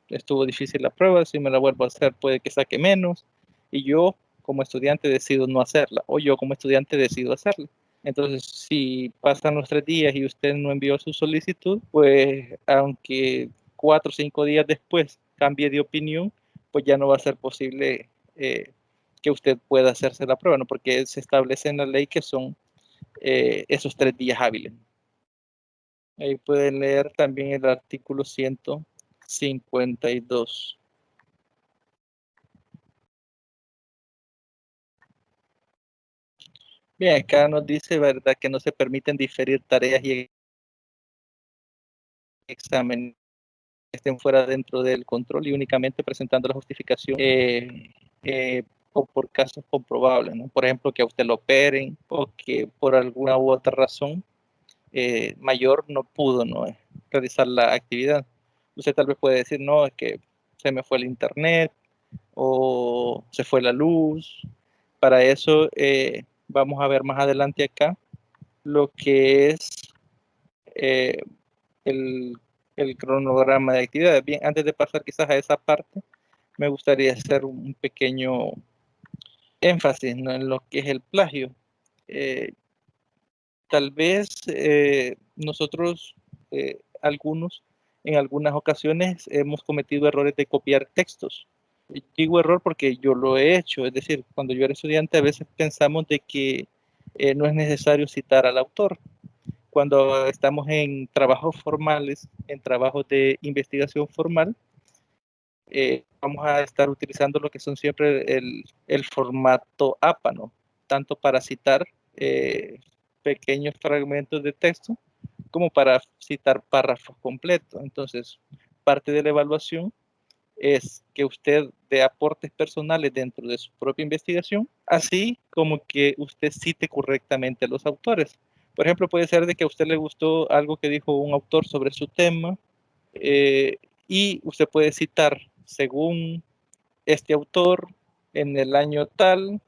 estuvo difícil la prueba, si me la vuelvo a hacer puede que saque menos, y yo como estudiante decido no hacerla, o yo como estudiante decido hacerla. Entonces, si pasan los 3 días y usted no envió su solicitud, pues aunque 4 o 5 días después cambie de opinión, pues ya no va a ser posible que usted pueda hacerse la prueba, ¿no? Porque se establece en la ley que son esos 3 días hábiles. Ahí pueden leer también el artículo 152. Bien, acá nos dice, ¿verdad?, que no se permiten diferir tareas y exámenes que estén fuera dentro del control y únicamente presentando la justificación o por casos comprobables, ¿no? Por ejemplo, que a usted lo operen o que por alguna u otra razón mayor no pudo, ¿no?, realizar la actividad. Usted tal vez puede decir, no, es que se me fue el internet o se fue la luz. Para eso vamos a ver más adelante acá lo que es eh, el, el cronograma de actividades. Bien, antes de pasar quizás a esa parte, me gustaría hacer un pequeño énfasis, ¿no?, en lo que es el plagio. Tal vez nosotros, algunos, en algunas ocasiones hemos cometido errores de copiar textos. Digo error porque yo lo he hecho, es decir, cuando yo era estudiante a veces pensamos de que no es necesario citar al autor. Cuando estamos en trabajos formales, en trabajos de investigación formal, vamos a estar utilizando lo que son siempre el formato APA, ¿no?, tanto para citar pequeños fragmentos de texto como para citar párrafos completos. Entonces, parte de la evaluación es que usted dé aportes personales dentro de su propia investigación, así como que usted cite correctamente a los autores. Por ejemplo, puede ser de que a usted le gustó algo que dijo un autor sobre su tema y usted puede citar, según este autor, en el año tal,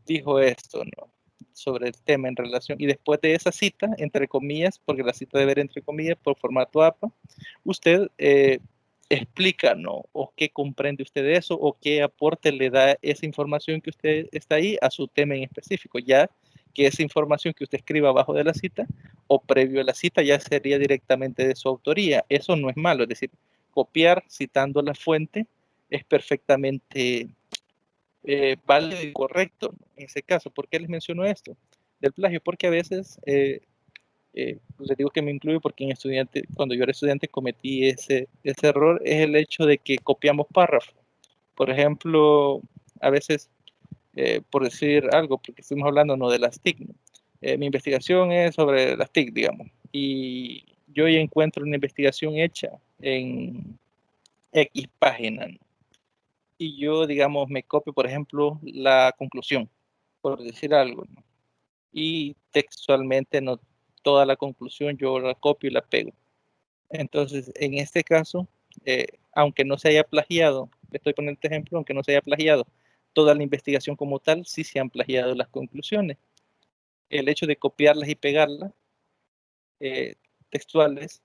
dijo esto, ¿no?, sobre el tema en relación, y después de esa cita, entre comillas, porque la cita debe ver entre comillas por formato APA, usted explica, ¿no?, o qué comprende usted de eso, o qué aporte le da esa información que usted está ahí a su tema en específico, ya que esa información que usted escriba abajo de la cita o previo a la cita ya sería directamente de su autoría. Eso no es malo, es decir, copiar citando la fuente es perfectamente válido y correcto en ese caso. ¿Por qué les menciono esto del plagio? Porque a veces, les digo que me incluyo porque cuando yo era estudiante cometí ese error, es el hecho de que copiamos párrafos. Por ejemplo, a veces, por decir algo, porque estuvimos hablando, ¿no?, de las TIC, ¿no? Mi investigación es sobre las TIC, digamos, y yo ya encuentro una investigación hecha en X página, ¿no?, y yo, digamos, me copio, por ejemplo, la conclusión, por decir algo, ¿no?, y textualmente no toda la conclusión yo la copio y la pego. Entonces, en este caso, aunque no se haya plagiado, le estoy poniendo este ejemplo, aunque no se haya plagiado toda la investigación como tal, sí se han plagiado las conclusiones. El hecho de copiarlas y pegarlas textuales,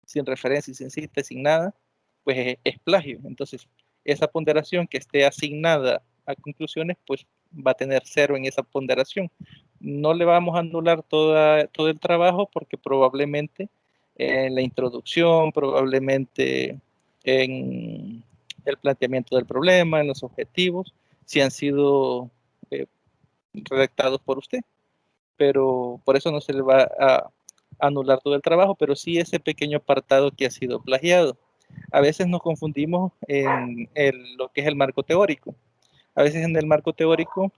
sin referencia, sin cita, sin nada, pues es plagio. Entonces, esa ponderación que esté asignada a conclusiones, pues va a tener 0 en esa ponderación. No le vamos a anular todo el trabajo porque probablemente en la introducción, probablemente en el planteamiento del problema, en los objetivos, si han sido redactados por usted. Pero por eso no se le va a anular todo el trabajo, pero sí ese pequeño apartado que ha sido plagiado. A veces nos confundimos en lo que es el marco teórico. A veces en el marco teórico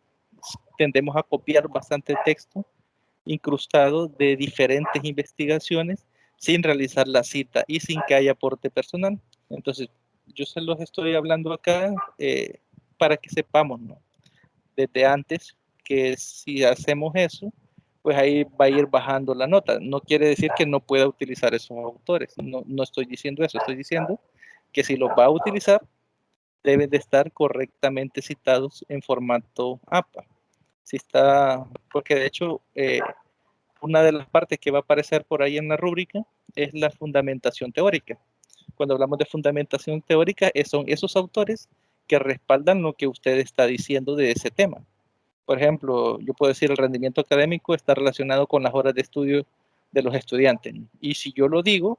tendemos a copiar bastante texto incrustado de diferentes investigaciones sin realizar la cita y sin que haya aporte personal. Entonces, yo se los estoy hablando acá para que sepamos, ¿no? Desde antes que si hacemos eso, pues ahí va a ir bajando la nota. No quiere decir que no pueda utilizar esos autores. No estoy diciendo eso. Estoy diciendo que si los va a utilizar, deben de estar correctamente citados en formato APA. Si está, porque de hecho, una de las partes que va a aparecer por ahí en la rúbrica es la fundamentación teórica. Cuando hablamos de fundamentación teórica, son esos autores que respaldan lo que usted está diciendo de ese tema. Por ejemplo, yo puedo decir el rendimiento académico está relacionado con las horas de estudio de los estudiantes. Y si yo lo digo,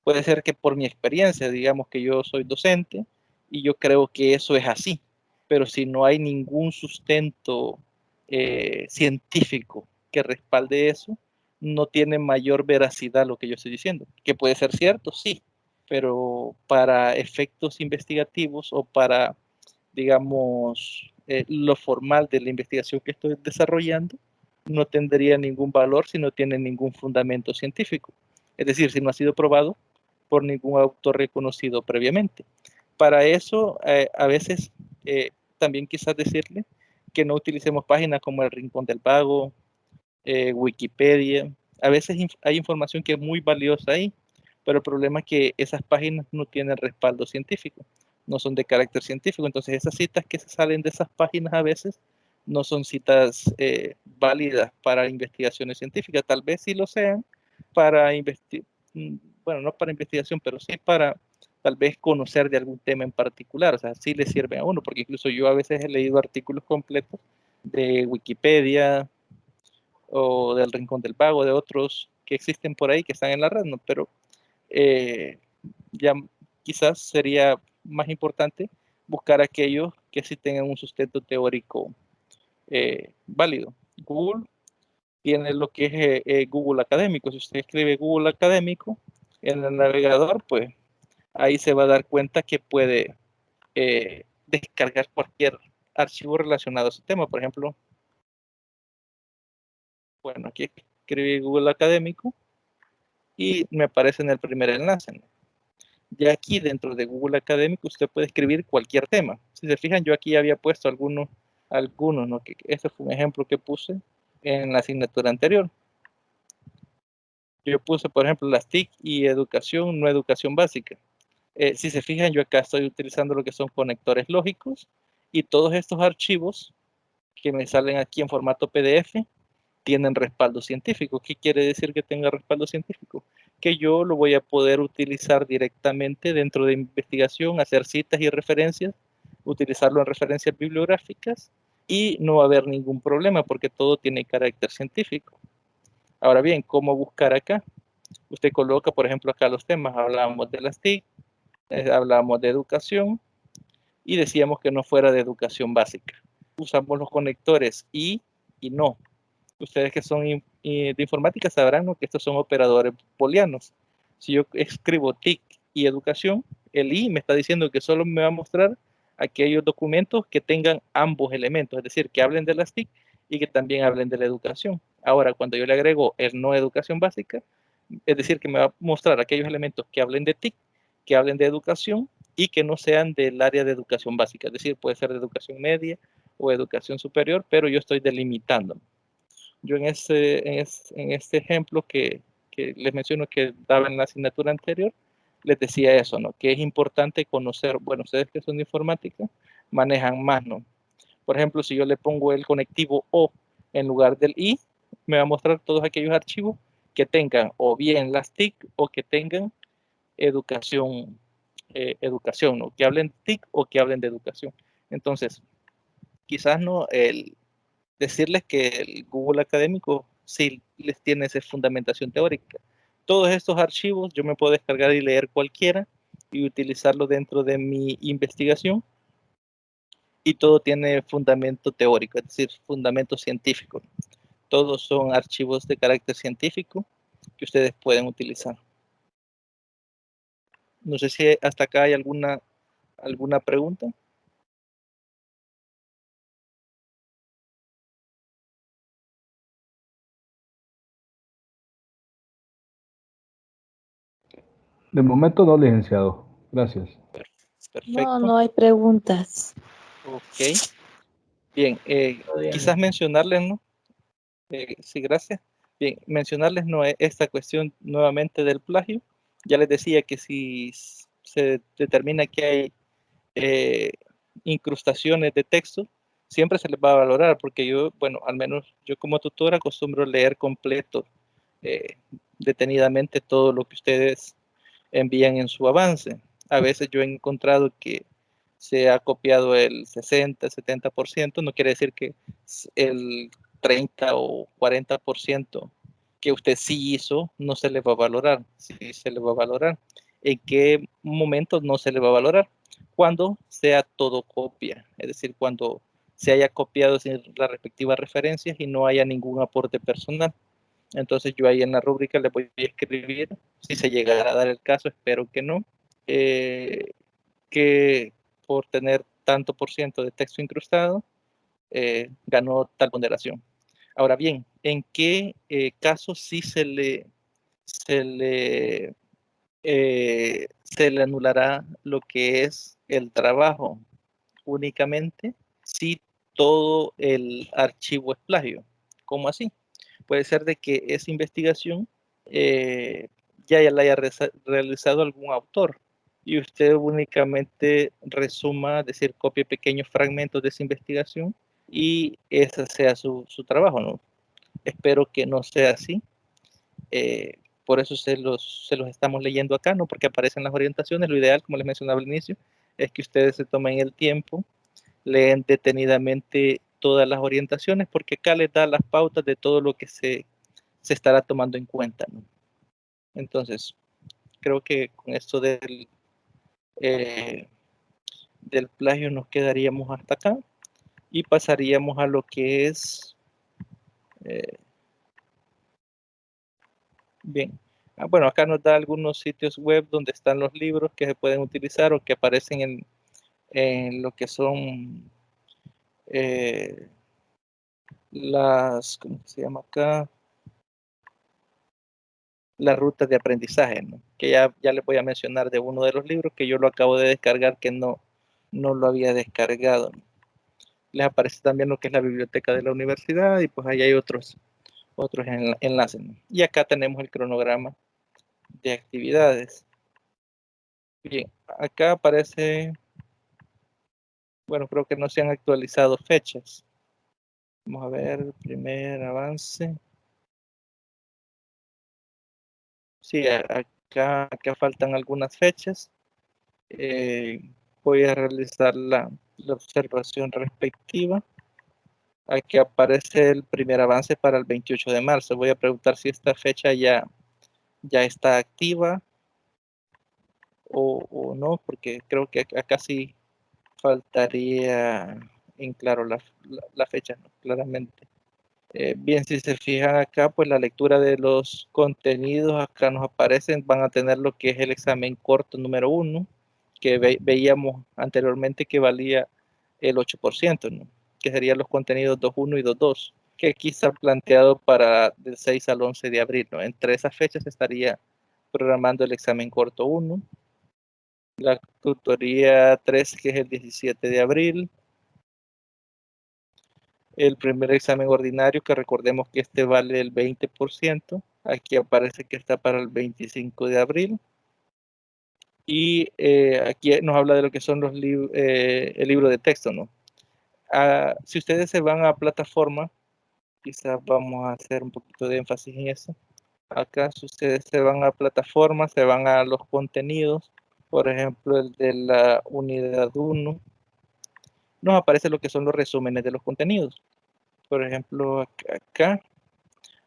puede ser que por mi experiencia, digamos que yo soy docente y yo creo que eso es así. Pero si no hay ningún sustento científico que respalde eso, no tiene mayor veracidad lo que yo estoy diciendo. Que puede ser cierto, sí, pero para efectos investigativos o para, digamos, lo formal de la investigación que estoy desarrollando, no tendría ningún valor si no tiene ningún fundamento científico. Es decir, si no ha sido probado por ningún autor reconocido previamente. Para eso, a veces, también quizás decirle que no utilicemos páginas como el Rincón del Vago, Wikipedia. A veces hay información que es muy valiosa ahí, pero el problema es que esas páginas no tienen respaldo científico, no son de carácter científico. Entonces esas citas que se salen de esas páginas a veces no son citas válidas para investigaciones científicas. Tal vez sí lo sean para bueno, no para investigación, pero sí para tal vez conocer de algún tema en particular. O sea, sí le sirven a uno, porque incluso yo a veces he leído artículos completos de Wikipedia o del Rincón del Vago, de otros que existen por ahí que están en la red, ¿no? Pero ya quizás sería más importante buscar aquellos que sí tengan un sustento teórico válido. Google tiene lo que es Google Académico. Si usted escribe Google Académico en el navegador, pues ahí se va a dar cuenta que puede descargar cualquier archivo relacionado a ese tema. Por ejemplo, bueno, aquí escribí Google Académico y me aparece en el primer enlace, ¿no? Ya aquí dentro de Google Académico usted puede escribir cualquier tema. Si se fijan, yo aquí había puesto algunos, ¿no? Que este fue un ejemplo que puse en la asignatura anterior. Yo puse, por ejemplo, las TIC y educación, no educación básica. Si se fijan, yo acá estoy utilizando lo que son conectores lógicos y todos estos archivos que me salen aquí en formato PDF tienen respaldo científico. ¿Qué quiere decir que tenga respaldo científico? Que yo lo voy a poder utilizar directamente dentro de investigación, hacer citas y referencias, utilizarlo en referencias bibliográficas y no va a haber ningún problema porque todo tiene carácter científico. Ahora bien, ¿cómo buscar acá? Usted coloca, por ejemplo, acá los temas. Hablábamos de las TIC, hablábamos de educación y decíamos que no fuera de educación básica. Usamos los conectores y no. Ustedes que son de informática sabrán, ¿no?, que estos son operadores booleanos. Si yo escribo TIC y educación, el I me está diciendo que solo me va a mostrar aquellos documentos que tengan ambos elementos, es decir, que hablen de las TIC y que también hablen de la educación. Ahora, cuando yo le agrego el no educación básica, es decir, que me va a mostrar aquellos elementos que hablen de TIC, que hablen de educación y que no sean del área de educación básica, es decir, puede ser de educación media o educación superior, pero yo estoy delimitando. Yo en este ejemplo que les menciono que daba en la asignatura anterior, les decía eso, ¿no? Que es importante conocer, bueno, ustedes que son de informática, manejan más, ¿no? Por ejemplo, si yo le pongo el conectivo O en lugar del I, me va a mostrar todos aquellos archivos que tengan o bien las TIC o que tengan educación, ¿no? Que hablen TIC o que hablen de educación. Entonces, quizás no el decirles que el Google Académico sí les tiene esa fundamentación teórica. Todos estos archivos yo me puedo descargar y leer cualquiera y utilizarlo dentro de mi investigación, y todo tiene fundamento teórico, es decir, fundamento científico. Todos son archivos de carácter científico que ustedes pueden utilizar. No sé si hasta acá hay alguna pregunta. De momento no, licenciado. Gracias. Perfecto. No hay preguntas. Ok. Bien, Todavía quizás no. mencionarles, ¿no? Sí, gracias. Bien, mencionarles, ¿no?, esta cuestión nuevamente del plagio. Ya les decía que si se determina que hay incrustaciones de texto, siempre se les va a valorar, porque yo, bueno, al menos yo como tutor acostumbro leer completo, detenidamente todo lo que ustedes envían en su avance. A veces yo he encontrado que se ha copiado el 60, 70%, no quiere decir que el 30 o 40% que usted sí hizo no se le va a valorar. Sí se le va a valorar. ¿En qué momento no se le va a valorar? Cuando sea todo copia, es decir, cuando se haya copiado sin las respectivas referencias y no haya ningún aporte personal. Entonces yo ahí en la rúbrica le voy a escribir, si se llegara a dar el caso, espero que no, que por tener tanto por ciento de texto incrustado, ganó tal ponderación. Ahora bien, ¿en qué caso sí se le anulará lo que es el trabajo? Únicamente si todo el archivo es plagio. ¿Cómo así? Puede ser de que esa investigación ya la haya realizado algún autor y usted únicamente resuma, es decir, copie pequeños fragmentos de esa investigación y ese sea su trabajo, ¿no? Espero que no sea así. Por eso se los estamos leyendo acá, ¿no? Porque aparecen las orientaciones. Lo ideal, como les mencionaba al inicio, es que ustedes se tomen el tiempo, leen detenidamente todas las orientaciones, porque acá les da las pautas de todo lo que se estará tomando en cuenta, ¿no? Entonces, creo que con esto del plagio nos quedaríamos hasta acá y pasaríamos a lo que es, bien, bueno, acá nos da algunos sitios web donde están los libros que se pueden utilizar o que aparecen en lo que son ¿cómo se llama acá? Las rutas de aprendizaje, ¿no? Que ya les voy a mencionar de uno de los libros que yo lo acabo de descargar, que no lo había descargado, ¿no? Les aparece también lo que es la biblioteca de la universidad y pues ahí hay otros enlaces, ¿no? Y acá tenemos el cronograma de actividades. Bien, acá aparece, bueno, creo que no se han actualizado fechas. Vamos a ver, primer avance. Sí, acá faltan algunas fechas. Voy a realizar la observación respectiva. Aquí aparece el primer avance para el 28 de marzo. Voy a preguntar si esta fecha ya está activa o no, porque creo que acá sí faltaría en claro la fecha, ¿no? Claramente. Bien, si se fijan acá, pues la lectura de los contenidos acá nos aparecen, van a tener lo que es el examen corto número 1, que veíamos anteriormente que valía el 8%, ¿no? Que serían los contenidos 2.1 y 2.2, que aquí está planteado para del 6 al 11 de abril, ¿no? Entre esas fechas se estaría programando el examen corto 1, la tutoría 3, que es el 17 de abril, el primer examen ordinario, que recordemos que este vale el 20%, aquí aparece que está para el 25 de abril, Y aquí nos habla de lo que son los el libro de texto, ¿no? Si ustedes se van a plataforma, quizás vamos a hacer un poquito de énfasis en eso. Acá, si ustedes se van a plataforma, se van a los contenidos, por ejemplo, el de la unidad 1, nos aparece lo que son los resúmenes de los contenidos. Por ejemplo, acá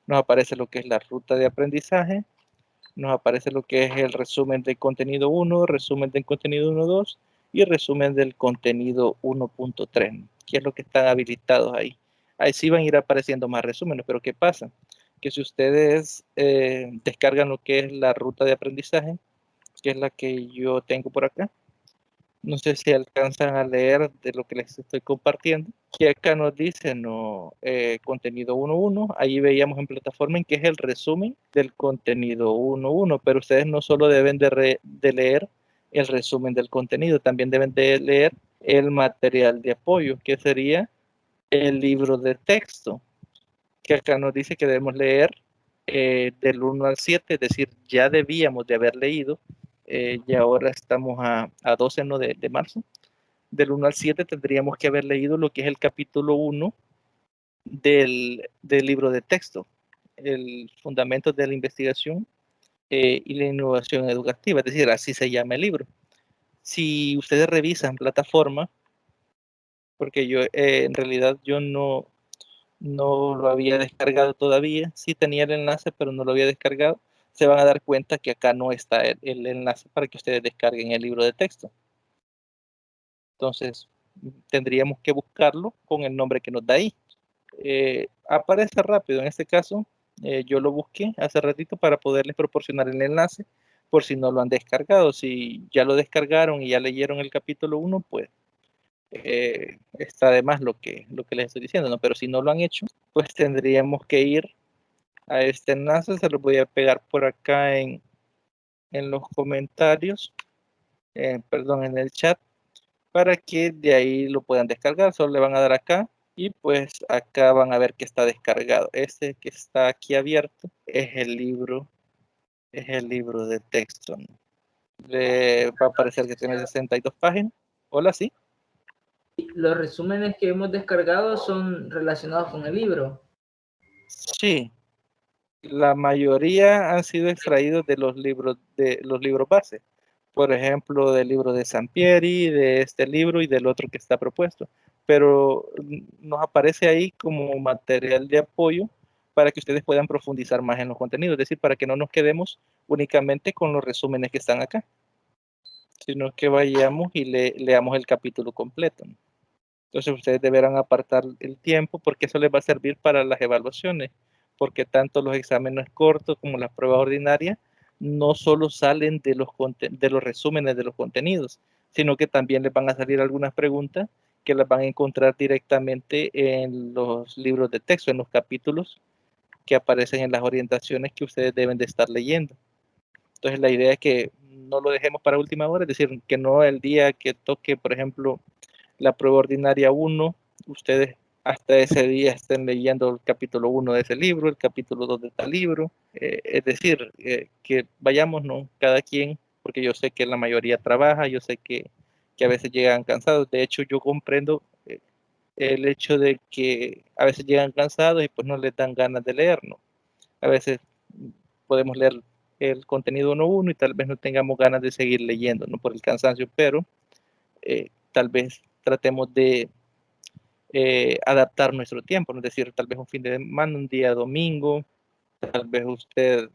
nos aparece lo que es la ruta de aprendizaje, nos aparece lo que es el resumen del contenido 1, resumen del contenido 1.2 y resumen del contenido 1.3, que es lo que están habilitados ahí. Ahí sí van a ir apareciendo más resúmenes, pero ¿qué pasa? Que si ustedes descargan lo que es la ruta de aprendizaje, que es la que yo tengo por acá, no sé si alcanzan a leer de lo que les estoy compartiendo, que acá nos dice no, contenido 1.1, ahí veíamos en plataforma en que es el resumen del contenido 1.1, pero ustedes no solo deben de leer el resumen del contenido, también deben de leer el material de apoyo, que sería el libro de texto, que acá nos dice que debemos leer del 1 al 7, es decir, ya debíamos de haber leído, y ahora estamos a 12 ¿no? de marzo, del 1 al 7 tendríamos que haber leído lo que es el capítulo 1 del libro de texto, el fundamento de la investigación y la innovación educativa, es decir, así se llama el libro. Si ustedes revisan plataforma, porque yo en realidad yo no lo había descargado todavía, sí tenía el enlace, pero no lo había descargado, se van a dar cuenta que acá no está el enlace para que ustedes descarguen el libro de texto. Entonces, tendríamos que buscarlo con el nombre que nos da ahí. Aparece rápido, en este caso, yo lo busqué hace ratito para poderles proporcionar el enlace, por si no lo han descargado. Si ya lo descargaron y ya leyeron el capítulo 1, pues está de más lo que les estoy diciendo, ¿no? Pero si no lo han hecho, pues tendríamos que ir a este enlace, se lo voy a pegar por acá en los comentarios, perdón, en el chat, para que de ahí lo puedan descargar. Solo le van a dar acá y pues acá van a ver que está descargado. Este que está aquí abierto es el libro de texto, ¿no? Le va a aparecer que tiene 62 páginas. Hola, sí. Los resúmenes que hemos descargado son relacionados con el libro. Sí, la mayoría han sido extraídos de los libros base. Por ejemplo, del libro de Sampieri, de este libro y del otro que está propuesto. Pero nos aparece ahí como material de apoyo para que ustedes puedan profundizar más en los contenidos, es decir, para que no nos quedemos únicamente con los resúmenes que están acá, sino que vayamos y leamos el capítulo completo, ¿no? Entonces ustedes deberán apartar el tiempo porque eso les va a servir para las evaluaciones, porque tanto los exámenes cortos como las pruebas ordinarias no solo salen de los resúmenes de los contenidos, sino que también les van a salir algunas preguntas que las van a encontrar directamente en los libros de texto, en los capítulos que aparecen en las orientaciones que ustedes deben de estar leyendo. Entonces la idea es que no lo dejemos para última hora, es decir, que no el día que toque, por ejemplo, la prueba ordinaria 1, ustedes hasta ese día estén leyendo el capítulo 1 de ese libro, el capítulo 2 de tal libro, es decir, que vayamos, ¿no? Cada quien, porque yo sé que la mayoría trabaja, yo sé que a veces llegan cansados, de hecho yo comprendo el hecho de que a veces llegan cansados y pues no les dan ganas de leer, ¿no? A veces podemos leer el contenido 1.1 y tal vez no tengamos ganas de seguir leyendo, ¿no? Por el cansancio, pero tal vez tratemos de adaptar nuestro tiempo, ¿no? Es decir, tal vez un fin de semana, un día domingo, tal vez usted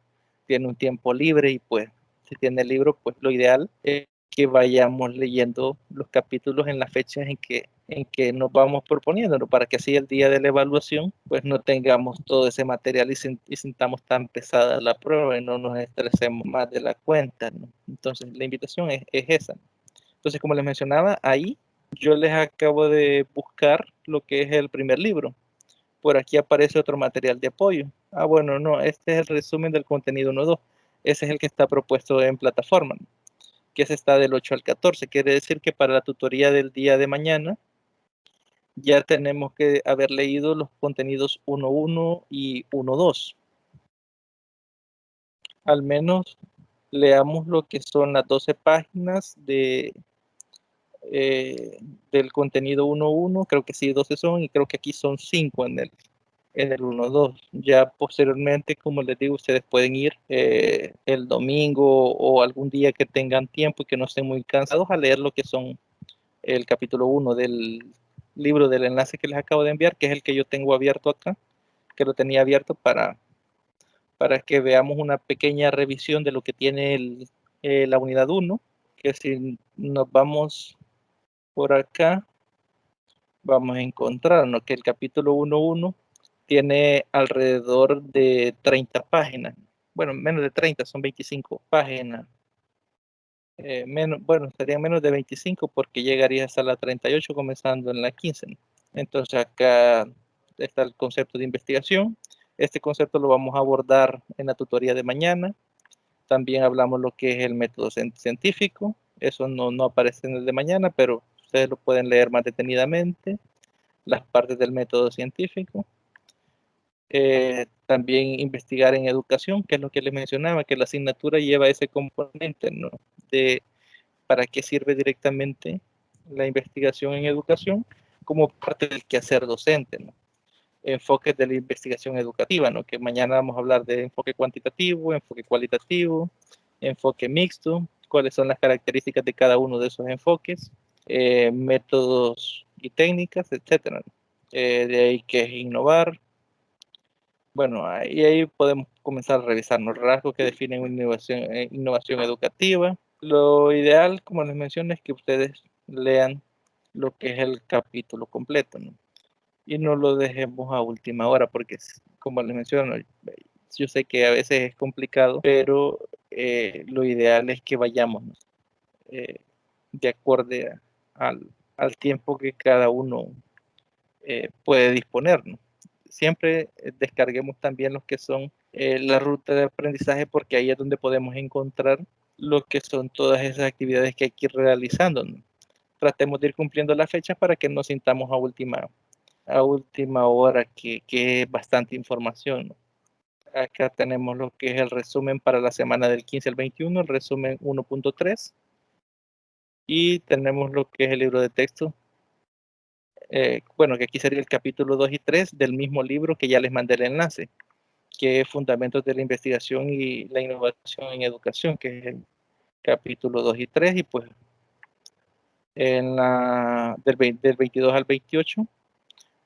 tiene un tiempo libre y pues si tiene el libro, pues lo ideal es que vayamos leyendo los capítulos en las fechas en que nos vamos proponiendo, ¿no? Para que así el día de la evaluación pues no tengamos todo ese material y sintamos tan pesada la prueba y no nos estresemos más de la cuenta, ¿no? Entonces la invitación es esa. Entonces, como les mencionaba, ahí yo les acabo de buscar lo que es el primer libro. Por aquí aparece otro material de apoyo. Ah, bueno, no, este es el resumen del contenido 1.2. Ese es el que está propuesto en plataforma, ¿no? Que ese está del 8 al 14. Quiere decir que para la tutoría del día de mañana ya tenemos que haber leído los contenidos 1.1 y 1.2. Al menos leamos lo que son las 12 páginas del contenido 1.1, creo que sí, 12 son, y creo que aquí son 5 en el 1.2. Ya posteriormente, como les digo, ustedes pueden ir el domingo o algún día que tengan tiempo y que no estén muy cansados a leer lo que son el capítulo 1 del libro del enlace que les acabo de enviar, que es el que yo tengo abierto acá, que lo tenía abierto para que veamos una pequeña revisión de lo que tiene la unidad 1, que si nos vamos por acá, vamos a encontrarnos que el capítulo 1.1 tiene alrededor de 30 páginas. Bueno, menos de 30, son 25 páginas. Serían menos de 25 porque llegaría hasta la 38 comenzando en la 15. ¿No? Entonces acá está el concepto de investigación. Este concepto lo vamos a abordar en la tutoría de mañana. También hablamos lo que es el método científico. Eso no aparece en el de mañana, pero ustedes lo pueden leer más detenidamente. Las partes del método científico. También investigar en educación, que es lo que les mencionaba, que la asignatura lleva ese componente, ¿no? De para qué sirve directamente la investigación en educación como parte del quehacer docente, ¿no? Enfoques de la investigación educativa, ¿no? Que mañana vamos a hablar de enfoque cuantitativo, enfoque cualitativo, enfoque mixto, cuáles son las características de cada uno de esos enfoques, métodos y técnicas, etcétera. De ahí que es innovar. Bueno, ahí podemos comenzar a revisar los rasgos que definen una innovación educativa. Lo ideal, como les mencioné, es que ustedes lean lo que es el capítulo completo, ¿no? Y no lo dejemos a última hora, porque como les menciono, yo sé que a veces es complicado, pero lo ideal es que vayamos, ¿no? De acuerdo al tiempo que cada uno puede disponer, ¿no? Siempre descarguemos también los que son la ruta de aprendizaje, porque ahí es donde podemos encontrar lo que son todas esas actividades que hay que ir realizando, ¿no? Tratemos de ir cumpliendo la fecha para que no sintamos a última hora que es bastante información, ¿no? Acá tenemos lo que es el resumen para la semana del 15 al 21, el resumen 1.3, y tenemos lo que es el libro de texto. Bueno, que aquí sería el capítulo 2 y 3 del mismo libro que ya les mandé el enlace, que es Fundamentos de la Investigación y la Innovación en Educación, que es el capítulo 2 y 3, y pues del 22 al 28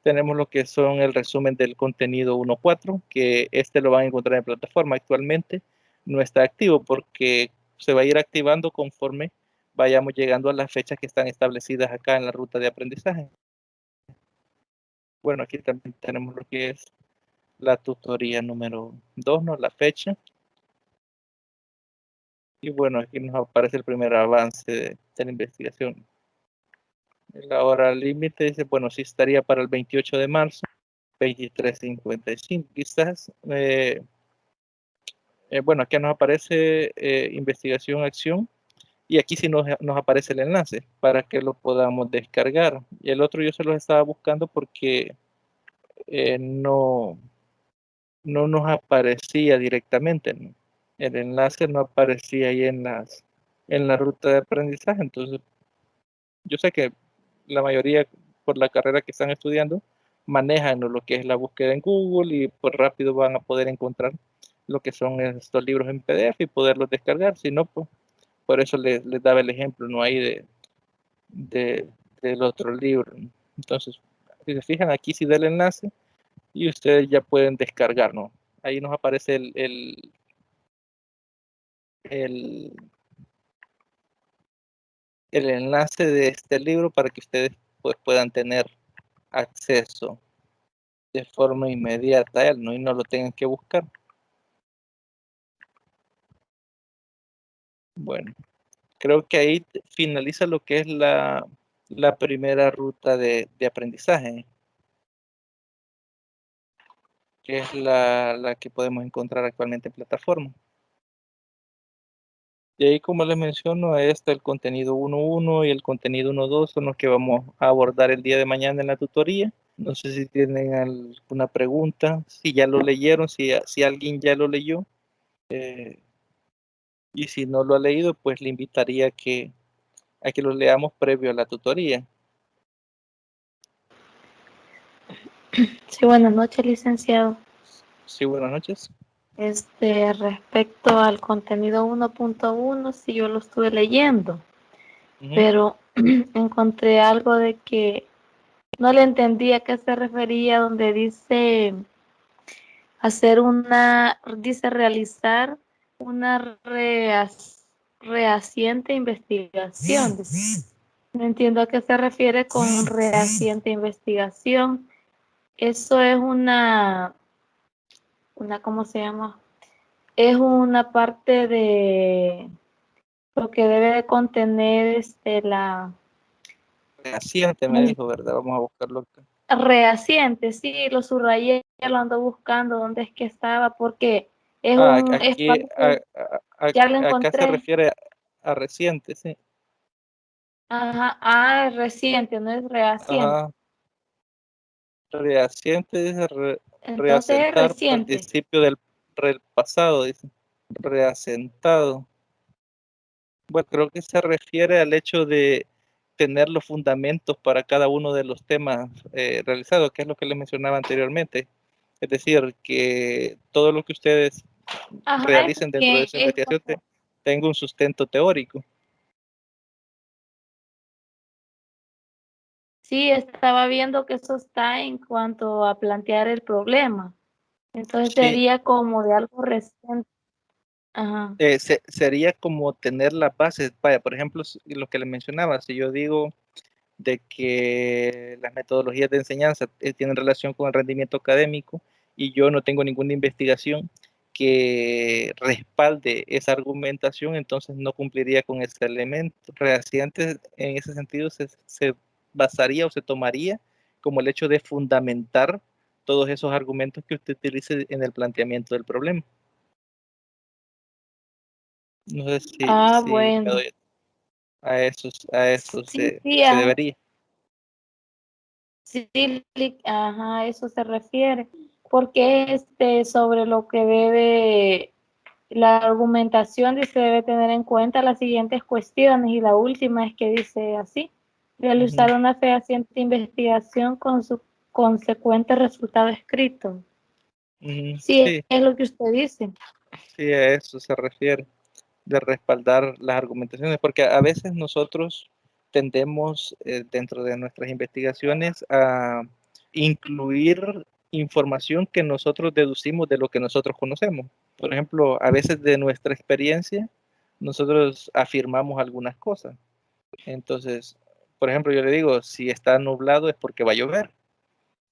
tenemos lo que son el resumen del contenido 1.4, que lo van a encontrar en plataforma. Actualmente no está activo porque se va a ir activando conforme vayamos llegando a las fechas que están establecidas acá en la ruta de aprendizaje. Bueno, aquí también tenemos lo que es la tutoría número 2, ¿no? La fecha. Y bueno, aquí nos aparece el primer avance de la investigación. La hora límite dice, bueno, sí estaría para el 28 de marzo, 23:55 quizás. Bueno, aquí nos aparece investigación, acción. Y aquí sí nos aparece el enlace para que lo podamos descargar. Y el otro yo se los estaba buscando porque no nos aparecía directamente, ¿no? El enlace no aparecía ahí en la ruta de aprendizaje. Entonces, yo sé que la mayoría, por la carrera que están estudiando, manejan, ¿no?, lo que es la búsqueda en Google, y pues rápido van a poder encontrar lo que son estos libros en PDF y poderlos descargar. Si no, pues por eso les daba el ejemplo, ¿no?, ahí del otro libro. Entonces, si se fijan, aquí sí da el enlace y ustedes ya pueden descargar, ¿no? Ahí nos aparece el enlace de este libro para que ustedes pues puedan tener acceso de forma inmediata a él, ¿no? Y no lo tengan que buscar. Bueno, creo que ahí finaliza lo que es la primera ruta de aprendizaje, que es la que podemos encontrar actualmente en plataforma. Y ahí, como les menciono, el contenido 1.1 y el contenido 1.2 son los que vamos a abordar el día de mañana en la tutoría. No sé si tienen alguna pregunta, si ya lo leyeron, si alguien ya lo leyó. Y si no lo ha leído, pues le invitaría a que lo leamos previo a la tutoría. Sí, buenas noches, licenciado. Sí, buenas noches. Respecto al contenido 1.1, sí, yo lo estuve leyendo, Ujú. pero encontré algo de que no le entendía a qué se refería, donde dice realizar una rehaciente investigación. No entiendo a qué se refiere con rehaciente investigación. Eso es ¿cómo se llama? Es una parte de lo que debe de contener Rehaciente me dijo, ¿verdad? Vamos a buscarlo acá. rehaciente, sí, lo subrayé, lo ando buscando dónde es que estaba, porque es Aquí, ya lo acá se encontré. refiere a reciente, sí. Ajá, es reciente, no es rehaciente. Ajá. Rehaciente es Entonces es reasentar, reciente. participio del pasado, dice. Reasentado. Bueno, creo que se refiere al hecho de tener los fundamentos para cada uno de los temas realizados, que es lo que les mencionaba anteriormente. Es decir, que todo lo que ustedes Ajá, realicen dentro de esa investigación tenga un sustento teórico. sí, estaba viendo que eso está en cuanto a plantear el problema. Entonces Sí, sería como de algo reciente. Ajá. sería como tener las bases. Vaya, por ejemplo, lo que les mencionaba, si yo digo de que las metodologías de enseñanza tienen relación con el rendimiento académico y yo no tengo ninguna investigación que respalde esa argumentación, entonces no cumpliría con ese elemento. Rehaciente en ese sentido se basaría o se tomaría como el hecho de fundamentar todos esos argumentos que usted utilice en el planteamiento del problema. No sé si me Bueno. doy a eso Sí, se sí, debería. sí, ajá, a eso se refiere. Porque sobre lo que debe la argumentación dice debe tener en cuenta las siguientes cuestiones y la última es que dice así, realizar Ujú. una fehaciente investigación con su consecuente resultado escrito. Sí, Sí, es lo que usted dice. sí, a eso se refiere, de respaldar las argumentaciones, porque a veces nosotros tendemos dentro de nuestras investigaciones a incluir información que nosotros deducimos de lo que nosotros conocemos. Por ejemplo, a veces de nuestra experiencia, nosotros afirmamos algunas cosas. Entonces, por ejemplo, yo le digo, si está nublado es porque va a llover.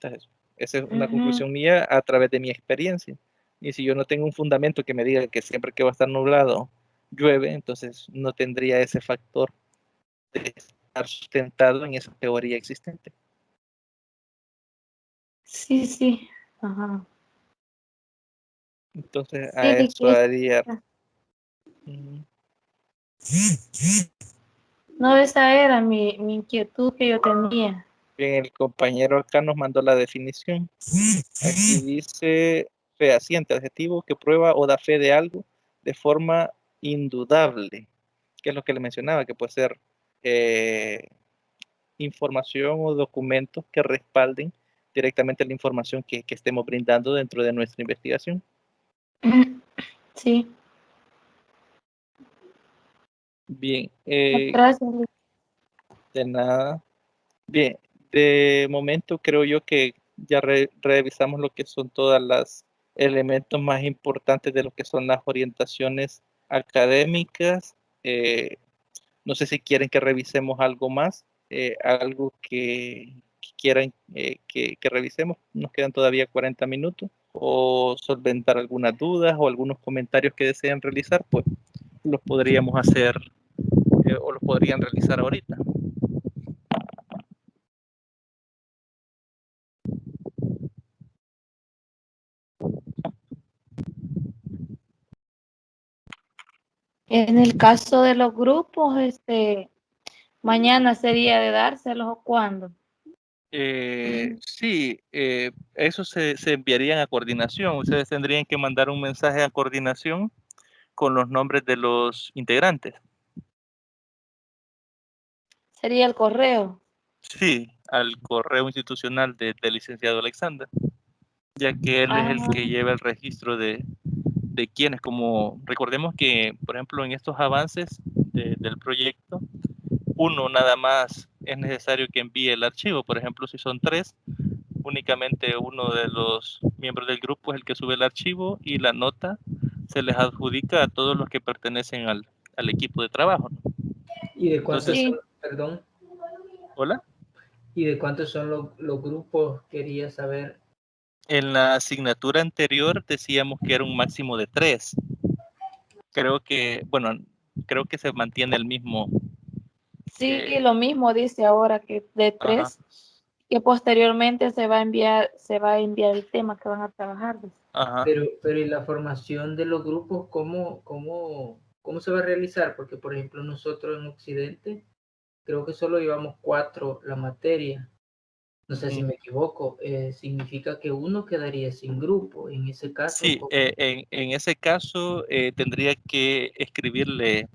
Entonces, esa es una Ujú. conclusión mía a través de mi experiencia. Y si yo no tengo un fundamento que me diga que siempre que va a estar nublado llueve, entonces no tendría ese factor de estar sustentado en esa teoría existente. Sí, sí. Ajá. Entonces, a Sí, eso que haría. Mm, no, esa era mi inquietud que yo tenía. Bien, el compañero acá nos mandó la definición. Aquí dice fehaciente, adjetivo que prueba o da fe de algo de forma indudable, que es lo que le mencionaba, que puede ser información o documentos que respalden directamente la información que estemos brindando dentro de nuestra investigación. Sí, Bien, gracias. de nada. Bien, de momento creo yo que ya revisamos lo que son todas las elementos más importantes de lo que son las orientaciones académicas. No sé si quieren que revisemos algo más, algo que quieran que revisemos. Nos quedan todavía 40 minutos. O solventar algunas dudas o algunos comentarios que deseen realizar, pues los podríamos hacer o los podrían realizar ahorita. En el caso de los grupos, mañana sería de dárselos o cuándo. Sí, eso se enviarían a coordinación. Ustedes tendrían que mandar un mensaje a coordinación con los nombres de los integrantes. Sería el correo. Sí, al correo institucional del licenciado Alexander, ya que él es el que lleva el registro de quienes, como recordemos que, por ejemplo, en estos avances del proyecto, uno nada más es necesario que envíe el archivo. Por ejemplo, si son 3, únicamente uno de los miembros del grupo es el que sube el archivo y la nota se les adjudica a todos los que pertenecen al equipo de trabajo, ¿no? ¿Y de cuántos Entonces, son, perdón? ¿Hola? ¿Y de cuántos son los grupos? Quería saber. En la asignatura anterior decíamos que era un máximo de 3. Creo que se mantiene el mismo. Sí, lo mismo dice ahora que de 3, que posteriormente se va a enviar el tema que van a trabajar. Ajá. Pero ¿y la formación de los grupos cómo se va a realizar? Porque, por ejemplo, nosotros en Occidente creo que solo llevamos 4 la materia. No sé si me equivoco. Significa que uno quedaría sin grupo. En ese caso. Sí, en ese caso tendría que escribirle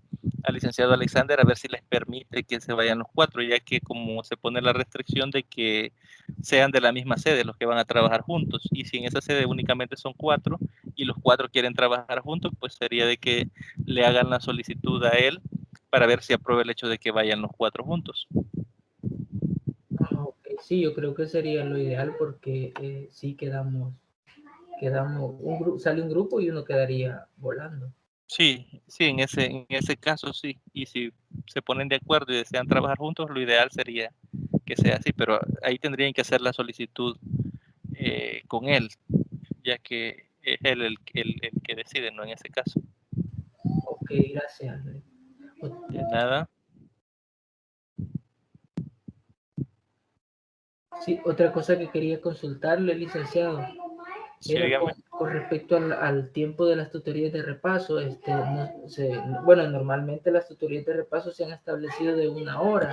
al licenciado Alexander a ver si les permite que se vayan los 4, ya que como se pone la restricción de que sean de la misma sede los que van a trabajar juntos, y si en esa sede únicamente son 4 y los 4 quieren trabajar juntos, pues sería de que le hagan la solicitud a él para ver si aprueba el hecho de que vayan los 4 juntos. Okay. Sí, yo creo que sería lo ideal porque sí quedamos sale un grupo y uno quedaría volando. Sí, en ese caso sí, y si se ponen de acuerdo y desean trabajar juntos, lo ideal sería que sea así, pero ahí tendrían que hacer la solicitud con él, ya que es él el que decide, ¿no? En ese caso. Ok, gracias. De nada. Sí, otra cosa que quería consultarle, licenciado, Sí, era con respecto al tiempo de las tutorías de repaso. Bueno, normalmente las tutorías de repaso se han establecido de 1 hora.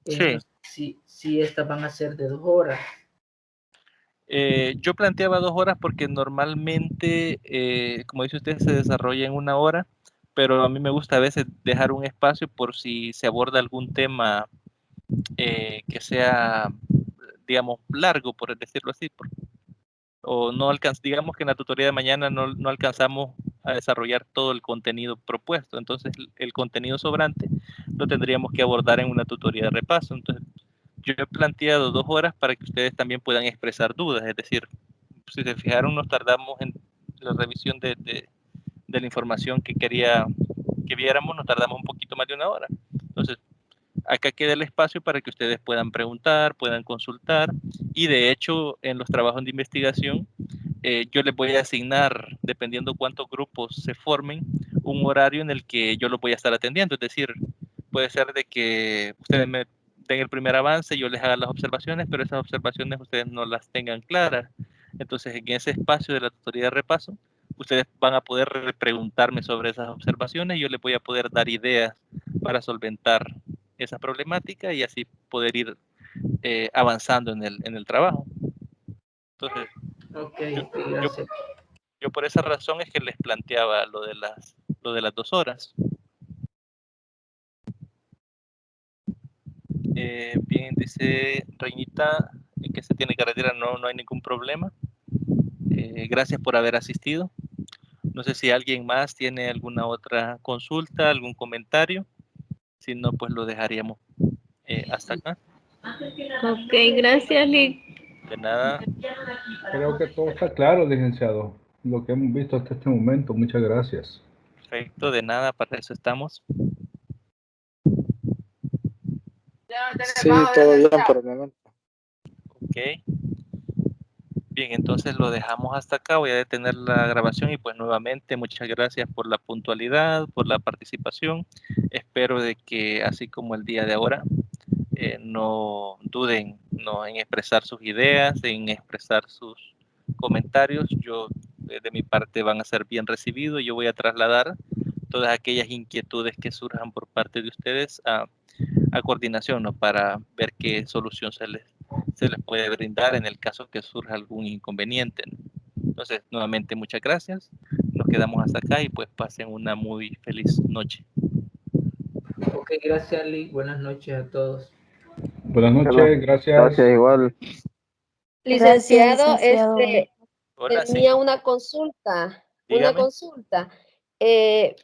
Sí. No sé si estas van a ser de 2 horas. Yo planteaba 2 horas porque normalmente, como dice usted, se desarrolla en 1 hora, pero a mí me gusta a veces dejar un espacio por si se aborda algún tema que sea, digamos, largo, por decirlo así, o no digamos que en la tutoría de mañana no alcanzamos a desarrollar todo el contenido propuesto, entonces el contenido sobrante lo tendríamos que abordar en una tutoría de repaso. Entonces, yo he planteado 2 horas para que ustedes también puedan expresar dudas, es decir, si se fijaron, nos tardamos en la revisión de la información que quería que viéramos, nos tardamos un poquito más de 1 hora. Entonces, acá queda el espacio para que ustedes puedan preguntar, puedan consultar, y de hecho, en los trabajos de investigación, yo les voy a asignar, dependiendo cuántos grupos se formen, un horario en el que yo los voy a estar atendiendo. Es decir, puede ser de que ustedes me den el primer avance, yo les haga las observaciones, pero esas observaciones ustedes no las tengan claras. Entonces, en ese espacio de la tutoría de repaso, ustedes van a poder preguntarme sobre esas observaciones y yo les voy a poder dar ideas para solventar esa problemática y así poder ir avanzando en el trabajo. Entonces, Gracias. yo por esa razón es que les planteaba lo de las 2 horas. Bien, dice Reinita que se tiene carretera, no hay ningún problema. Gracias por haber asistido. No sé si alguien más tiene alguna otra consulta, algún comentario. Si no, pues lo dejaríamos hasta acá. Ok, gracias, Lick. De nada. Creo que todo está claro, licenciado. Lo que hemos visto hasta este momento. Muchas gracias. Perfecto, de nada, para eso estamos. Sí, todo bien por el momento. Ok. Bien, entonces lo dejamos hasta acá. Voy a detener la grabación y pues nuevamente muchas gracias por la puntualidad, por la participación. Espero de que así como el día de ahora, no duden en expresar sus ideas, en expresar sus comentarios. Yo de mi parte van a ser bien recibidos. Yo voy a trasladar todas aquellas inquietudes que surjan por parte de ustedes a coordinación, ¿no? Para ver qué solución se les puede brindar en el caso que surja algún inconveniente, ¿no? Entonces, nuevamente, muchas gracias. nos quedamos hasta acá y pues pasen una muy feliz noche. Ok, gracias, Ali. Buenas noches a todos. Buenas Bueno, noches, gracias. gracias igual. Gracias, Licenciado, licenciado. Hola, sí, tenía una consulta, dígame.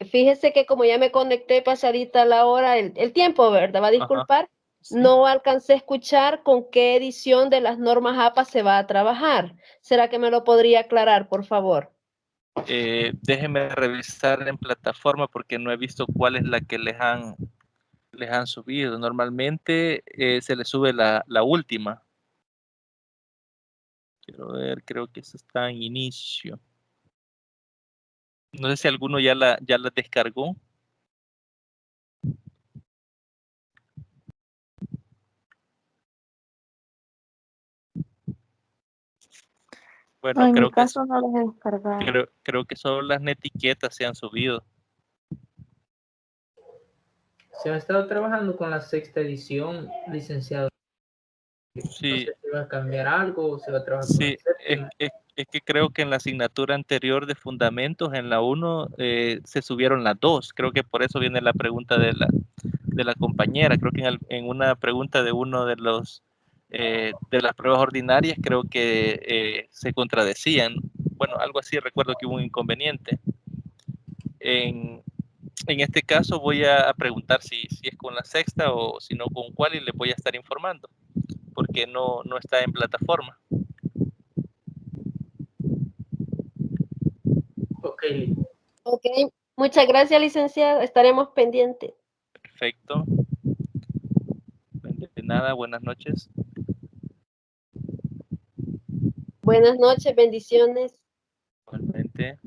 Fíjese que como ya me conecté pasadita la hora, el tiempo, ¿verdad? Va a disculpar. Sí. No alcancé a escuchar con qué edición de las normas APA se va a trabajar. ¿Será que me lo podría aclarar, por favor? Déjenme revisar en plataforma porque no he visto cuál es la que les han subido. Normalmente se les sube la última. Quiero ver, creo que eso está en inicio. No sé si alguno ya la descargó. Bueno, No, en mi creo que caso no los he descargado. creo que solo las netiquetas se han subido. Se ha estado trabajando con la 6ª edición, licenciado. No Sí, sé si va a cambiar algo o se va a trabajar con la sí, 7ª. es que creo que en la asignatura anterior de fundamentos, en la 1, se subieron las dos. Creo que por eso viene la pregunta de la compañera. Creo que en una pregunta de uno de los de las pruebas ordinarias, creo que se contradecían. Bueno, algo así, recuerdo que hubo un inconveniente. En este caso voy a preguntar si es con la 6ª o si no con cuál, y les voy a estar informando, porque no está en plataforma. Ok, Ok, muchas gracias, licenciado. Estaremos pendientes. Perfecto. De nada, buenas noches. Buenas noches, bendiciones. Igualmente.